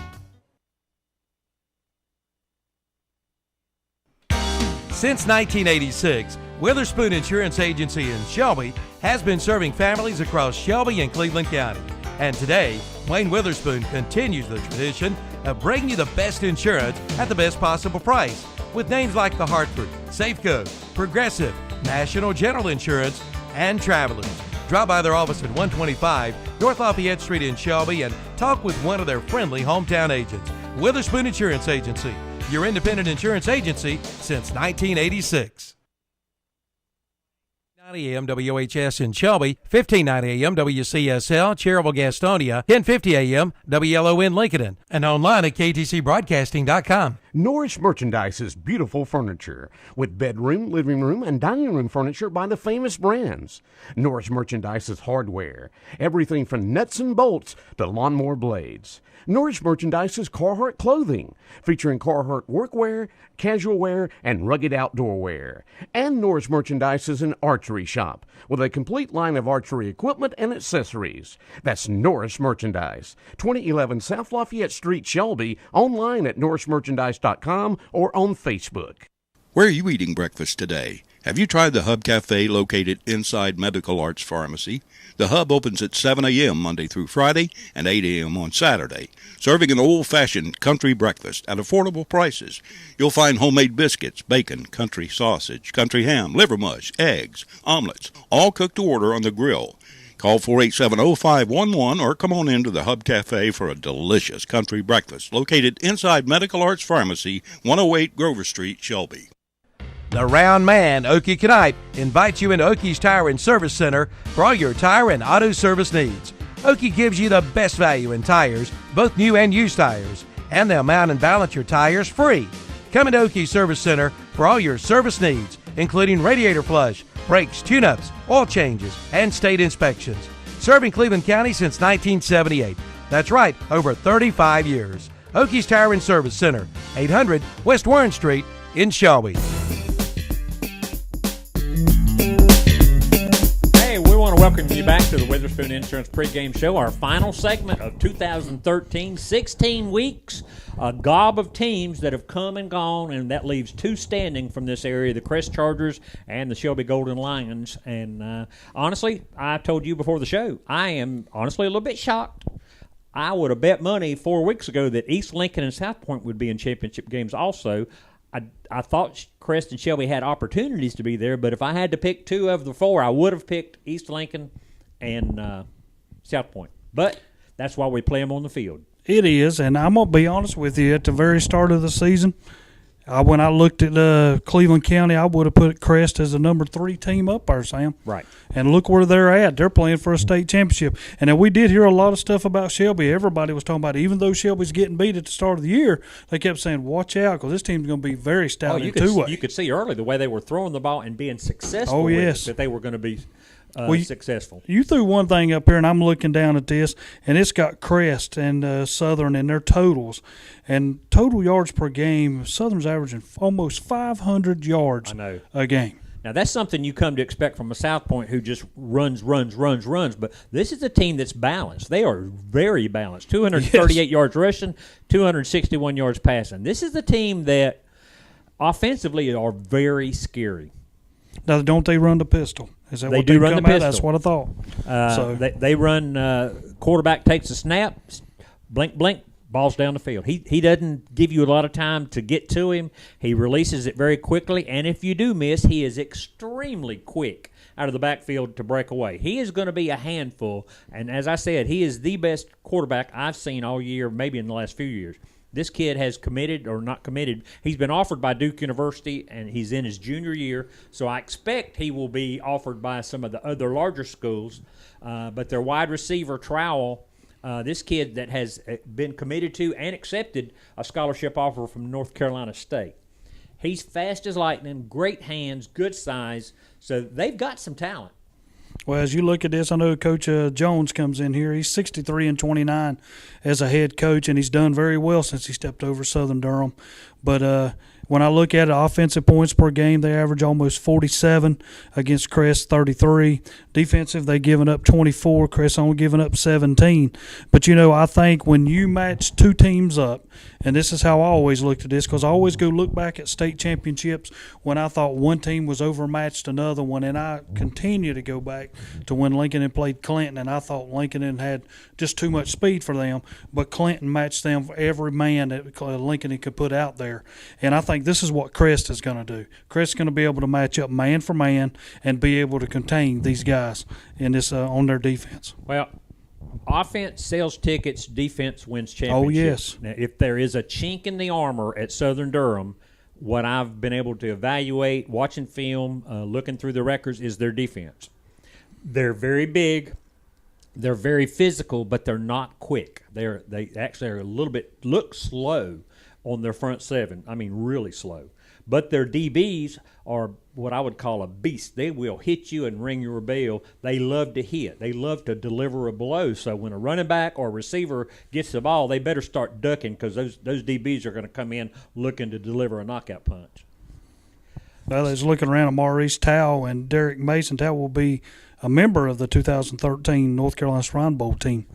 Since 1986, Witherspoon Insurance Agency in Shelby has been serving families across Shelby and Cleveland County. And today, Wayne Witherspoon continues the tradition of bringing you the best insurance at the best possible price with names like The Hartford, Safeco, Progressive, National General Insurance, and Travelers. Drop by their office at 125 North Lafayette Street in Shelby and talk with one of their friendly hometown agents. Witherspoon Insurance Agency, your independent insurance agency since 1986. 90 AM WOHS in Shelby, 1590 AM WCSL, Cherryville, Gastonia, 1050 AM WLON Lincoln, and online at ktcbroadcasting.com. Norris Merchandise's beautiful furniture with bedroom, living room, and dining room furniture by the famous brands. Norris Merchandise's hardware, everything from nuts and bolts to lawnmower blades. Norris Merchandise's Carhartt clothing, featuring Carhartt workwear, casual wear, and rugged outdoor wear. And Norris Merchandise is an archery shop with a complete line of archery equipment and accessories. That's Norris Merchandise, 2011 South Lafayette Street, Shelby, online at norrismerchandise.com or on Facebook. Where are you eating breakfast today? Have you tried the Hub Cafe located inside Medical Arts Pharmacy? The Hub opens at 7 a.m. Monday through Friday and 8 a.m. on Saturday, serving an old-fashioned country breakfast at affordable prices. You'll find homemade biscuits, bacon, country sausage, country ham, liver mush, eggs, omelets, all cooked to order on the grill. Call 487-0511 or come on into the Hub Cafe for a delicious country breakfast located inside Medical Arts Pharmacy, 108 Grover Street, Shelby. The Round Man, Okie Knipe, invites you into Okie's Tire and Service Center for all your tire and auto service needs. Okie gives you the best value in tires, both new and used tires, and they'll mount and balance your tires free. Come into Okie's Service Center for all your service needs, including radiator flush, brakes, tune-ups, oil changes, and state inspections. Serving Cleveland County since 1978. That's right, over 35 years. Okie's Tire and Service Center, 800 West Warren Street in Shelby. We want to welcome you back to the Witherspoon Insurance pregame show, our final segment of 2013, 16 weeks, a gob of teams that have come and gone, and that leaves two standing from this area, the Crest Chargers and the Shelby Golden Lions. And honestly, I told you before the show, I am honestly a little bit shocked. I would have bet money 4 weeks ago that East Lincoln and South Point would be in championship games also. I thought Crest and Shelby had opportunities to be there, but if I had to pick 2 of the 4, I would have picked East Lincoln and South Point. But that's why we play them on the field. It is, and I'm going to be honest with you. At the very start of the season, when I looked at Cleveland County, I would have put Crest as the number 3 team up there, Sam. Right. And look where they're at. They're playing for a state championship. And then we did hear a lot of stuff about Shelby. Everybody was talking about it. Even though Shelby's getting beat at the start of the year, they kept saying, watch out, because this team's going to be very stout in two-way. You could see early the way they were throwing the ball and being successful Oh, with yes. it, that they were going to be successful. You threw one thing up here, and I'm looking down at this, and it's got Crest and Southern and their totals. And total yards per game, Southern's averaging almost 500 yards a game. Now, that's something you come to expect from a South Point who just runs. But this is a team that's balanced. They are very balanced. 238 yards rushing, 261 yards passing. This is a team that offensively are very scary. Now, don't they run the pistol? Is that they what do run the pistol? That's what I thought. They run. Quarterback takes a snap, blink, ball's down the field. He doesn't give you a lot of time to get to him. He releases it very quickly, and if you do miss, he is extremely quick out of the backfield to break away. He is going to be a handful, and as I said, he is the best quarterback I've seen all year, maybe in the last few years. This kid has committed or not committed. He's been offered by Duke University, and he's in his junior year, so I expect he will be offered by some of the other larger schools. But their wide receiver, Trowell, this kid that has been committed to and accepted a scholarship offer from North Carolina State. He's fast as lightning, great hands, good size, so they've got some talent. Well, as you look at this, I know Coach Jones comes in here. He's 63-29 as a head coach, and he's done very well since he stepped over Southern Durham. But when I look at it, offensive points per game, they average almost 47 against Crest 33. Defensive, they given up 24. Crest only giving up 17. But, I think when you match 2 teams up, and this is how I always looked at this, because I always go look back at state championships when I thought one team was overmatched another one, and I continue to go back to when Lincoln had played Clinton, and I thought Lincoln had just too much speed for them, but Clinton matched them for every man that Lincoln could put out there. And I think this is what Crest is going to do. Crest is going to be able to match up man for man and be able to contain these guys in this on their defense. Well, offense sells tickets, defense wins championships. Oh, yes. Now, if there is a chink in the armor at Southern Durham, what I've been able to evaluate, watching film, looking through the records, is their defense. They're very big. They're very physical, but they're not quick. They actually are a little bit look slow on their front seven. I mean, really slow. But their DBs are what I would call a beast. They will hit you and ring your bell. They love to hit. They love to deliver a blow. So when a running back or a receiver gets the ball, they better start ducking, because those DBs are going to come in looking to deliver a knockout punch. Well, I was looking around at Maurice Towle and Derek Mason. Towle will be a member of the 2013 North Carolina Shrine Bowl team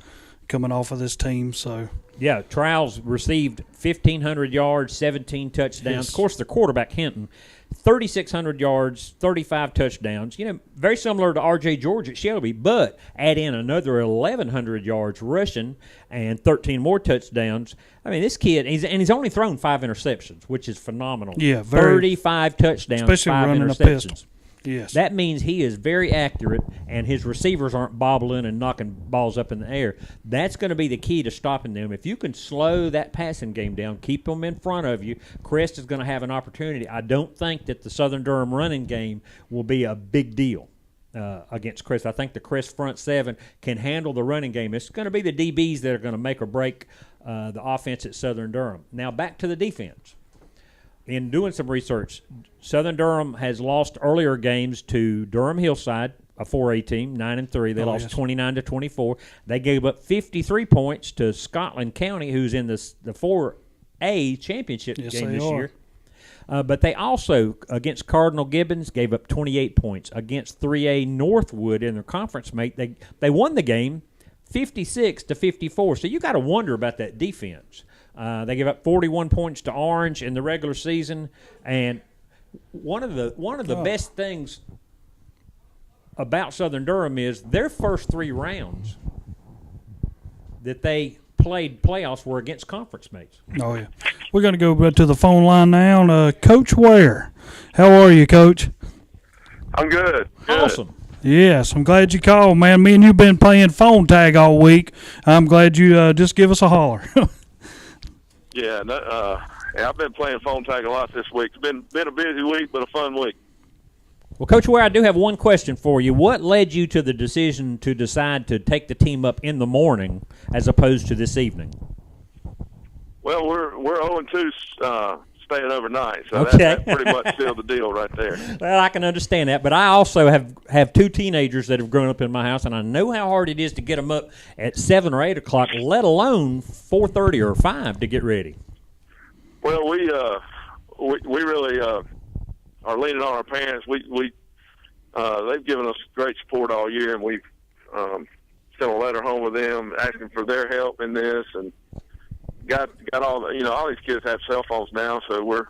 coming off of this team. So yeah, Trials received 1,500 yards, 17 touchdowns. Yes. Of course, the quarterback, Hinton, 3,600 yards, 35 touchdowns. Very similar to R.J. George at Shelby, but add in another 1,100 yards rushing and 13 more touchdowns. I mean, this kid, he's only thrown 5 interceptions, which is phenomenal. Yeah, 35 touchdowns, especially 5 running interceptions. a pistol. Yes. That means he is very accurate, and his receivers aren't bobbling and knocking balls up in the air. That's going to be the key to stopping them. If you can slow that passing game down, keep them in front of you, Crest is going to have an opportunity. I don't think that the Southern Durham running game will be a big deal against Crest. I think the Crest front seven can handle the running game. It's going to be the DBs that are going to make or break the offense at Southern Durham. Now back to the defense. In doing some research, Southern Durham has lost earlier games to Durham Hillside, a 4A team, 9-3. They lost 29-24. They gave up 53 points to Scotland County, who's in the 4A championship game this year. But they also, against Cardinal Gibbons, gave up 28 points. Against 3A Northwood in their conference mate, they won the game 56-54. So you got to wonder about that defense. They gave up 41 points to Orange in the regular season, and one of the best things about Southern Durham is their first 3 rounds that they played playoffs were against conference mates. Oh, yeah. We're going to go to the phone line now. Coach Ware, how are you, Coach? I'm good. Awesome. Yes, I'm glad you called, man. Me and you been playing phone tag all week. I'm glad you just give us a holler. Yeah, I've been playing phone tag a lot this week. It's been a busy week, but a fun week. Well, Coach Ware, I do have one question for you. What led you to the decision to decide to take the team up in the morning as opposed to this evening? Well, we're 0-2 staying overnight, so Okay. that pretty much sealed the deal right there. Well, I can understand that, but I also have two teenagers that have grown up in my house, and I know how hard it is to get them up at 7 or 8 o'clock, let alone 4:30 or 5 to get ready. Well, we really are leaning on our parents. They've given us great support all year, and we've sent a letter home with them asking for their help in this, and got all all these kids have cell phones now, so we're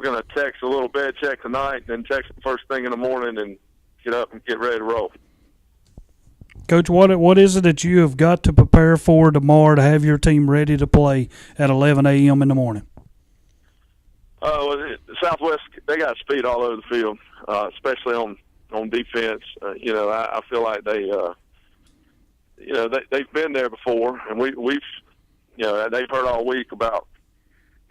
going to text a little bed check tonight, and then text them first thing in the morning, and get up and get ready to roll. Coach, what is it that you have got to prepare for tomorrow to have your team ready to play at 11 a.m. in the morning? Southwest, they got speed all over the field, especially on defense. I feel like they've been there before, and we've they've heard all week about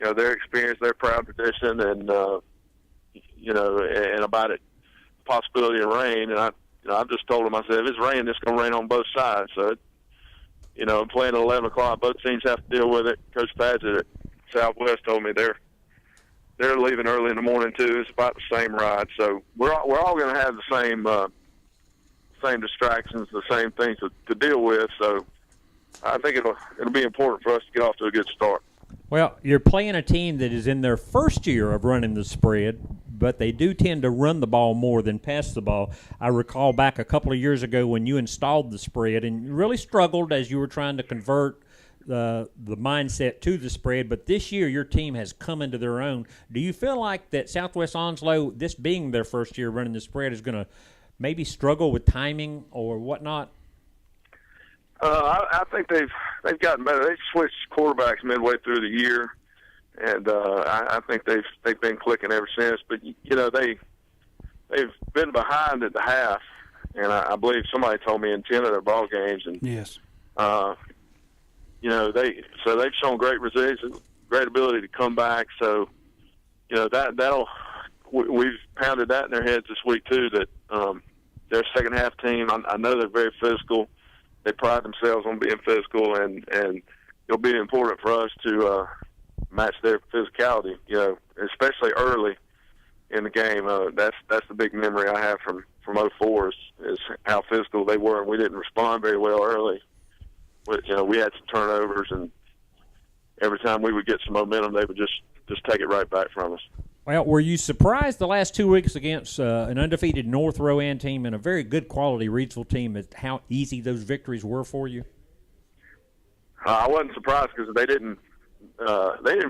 their experience, their proud tradition, and and about it, possibility of rain. And I've just told them, I said, if it's raining, it's going to rain on both sides. So, playing at 11 o'clock, both teams have to deal with it. Coach Padgett at Southwest told me they're leaving early in the morning too. It's about the same ride, so we're all going to have the same distractions, the same things to deal with. So I think it'll be important for us to get off to a good start. Well, you're playing a team that is in their first year of running the spread, but they do tend to run the ball more than pass the ball. I recall back a couple of years ago when you installed the spread, and you really struggled as you were trying to convert the mindset to the spread, but this year your team has come into their own. Do you feel like that Southwest Onslow, this being their first year running the spread, is going to maybe struggle with timing or whatnot? I think they've gotten better. They've switched quarterbacks midway through the year, and I think they've been clicking ever since. But they've been behind at the half, and I believe somebody told me in 10 of their ball games. And yes. They've shown great resilience, great ability to come back. So, we've pounded that in their heads this week too. That they're a second half team. I know they're very physical. They pride themselves on being physical, and it'll be important for us to match their physicality. Especially early in the game. That's the big memory I have from 04 is how physical they were, and we didn't respond very well early. But, we had some turnovers, and every time we would get some momentum, they would just take it right back from us. Well, were you surprised the last 2 weeks against an undefeated North Rowan team and a very good quality Reidsville team at how easy those victories were for you? I wasn't surprised because they didn't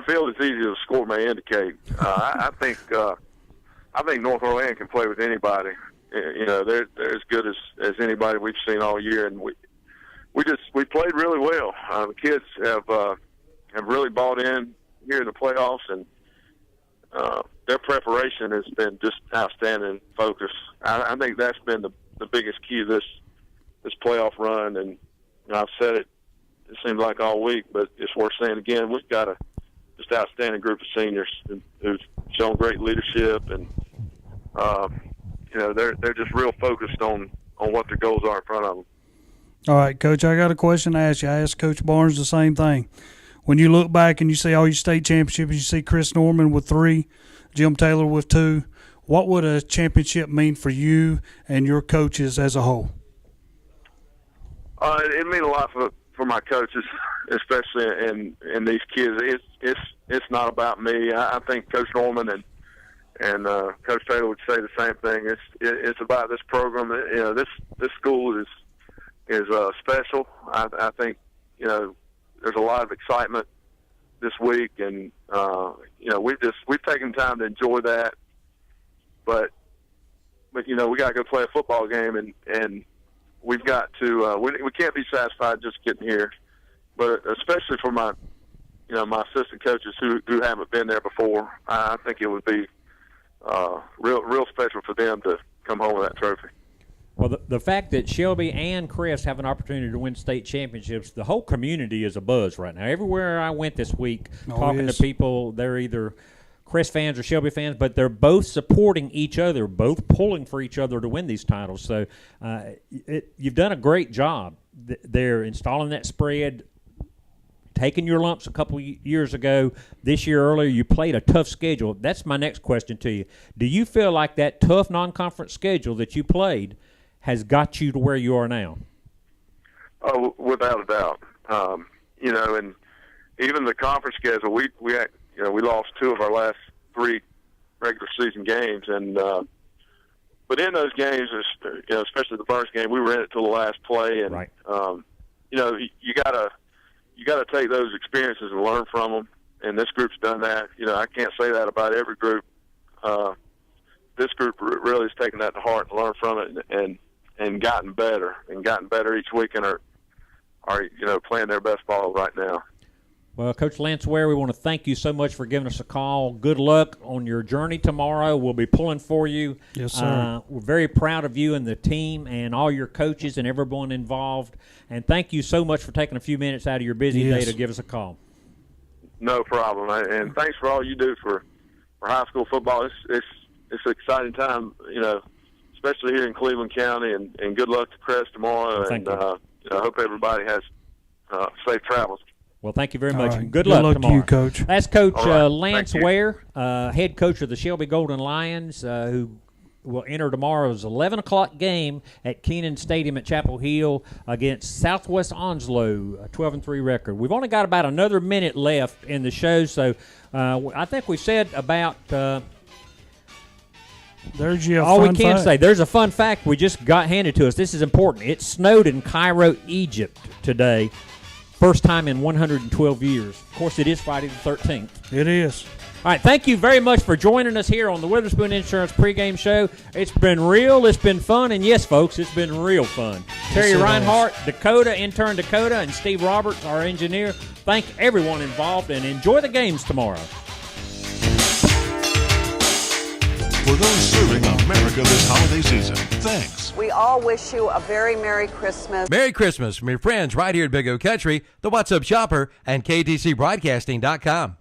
feel as easy as the score may indicate. I think North Rowan can play with anybody. They're as good as anybody we've seen all year, and we played really well. The kids have really bought in here in the playoffs, and their preparation has been just outstanding focus. I think that's been the biggest key of this playoff run, and I've said it seems like all week, but it's worth saying again. We've got a just outstanding group of seniors who've shown great leadership, and they're just real focused on what their goals are in front of them. All right, Coach, I got a question to ask you. I asked Coach Barnes the same thing. When you look back and you see all your state championships, you see Chris Norman with 3, Jim Taylor with 2, what would a championship mean for you and your coaches as a whole? It means a lot for my coaches, especially in these kids. It's not about me. I think Coach Norman and Coach Taylor would say the same thing. It's about this program. This school is special. I think there's a lot of excitement this week, and we've taken time to enjoy that. But we got to go play a football game, and we've got to we can't be satisfied just getting here. but especially for my assistant coaches who haven't been there before, I think it would be real special for them to come home with that trophy. Well, the fact that Shelby and Crest have an opportunity to win state championships, the whole community is abuzz right now. Everywhere I went this week, talking to people, they're either Crest fans or Shelby fans, but they're both supporting each other, both pulling for each other to win these titles. So you've done a great job. They're installing that spread, taking your lumps a couple years ago. This year earlier, you played a tough schedule. That's my next question to you. Do you feel like that tough non-conference schedule that you played has got you to where you are now? Oh, without a doubt. And even the conference schedule, we lost 2 of our last 3 regular season games, and but in those games, especially the first game, we were in it till the last play, and right. You gotta take those experiences and learn from them. And this group's done that. I can't say that about every group. This group really has taken that to heart and learned from it, and gotten better each week, and are playing their best ball right now. Well, Coach Lance Ware, we want to thank you so much for giving us a call. Good luck on your journey tomorrow. We'll be pulling for you. Yes, sir. We're very proud of you and the team and all your coaches and everyone involved. And thank you so much for taking a few minutes out of your busy day to give us a call. No problem. And thanks for all you do for high school football. It's an exciting time, especially here in Cleveland County. And good luck to Crest tomorrow. Thank you. I hope everybody has safe travels. Well, thank you very much. Right. Good luck tomorrow. To you, Coach. That's Coach Right. Lance Ware, head coach of the Shelby Golden Lions, who will enter tomorrow's 11 o'clock game at Keenan Stadium at Chapel Hill against Southwest Onslow, a 12-3 record. We've only got about another minute left in the show, so I think we said about there's your all we fun can fact. say. There's a fun fact we just got handed to us. This is important. It snowed in Cairo, Egypt today. First time in 112 years. Of course, it is Friday the 13th. It is. All right, thank you very much for joining us here on the Witherspoon Insurance pregame show. It's been real, it's been fun, and yes, folks, it's been real fun. Terry Reinhardt, intern Dakota, and Steve Roberts, our engineer. Thank everyone involved, and enjoy the games tomorrow. For those serving America this holiday season, thanks. We all wish you a very Merry Christmas. Merry Christmas from your friends right here at Big O Country, the What's Up Shopper, and KTCBroadcasting.com.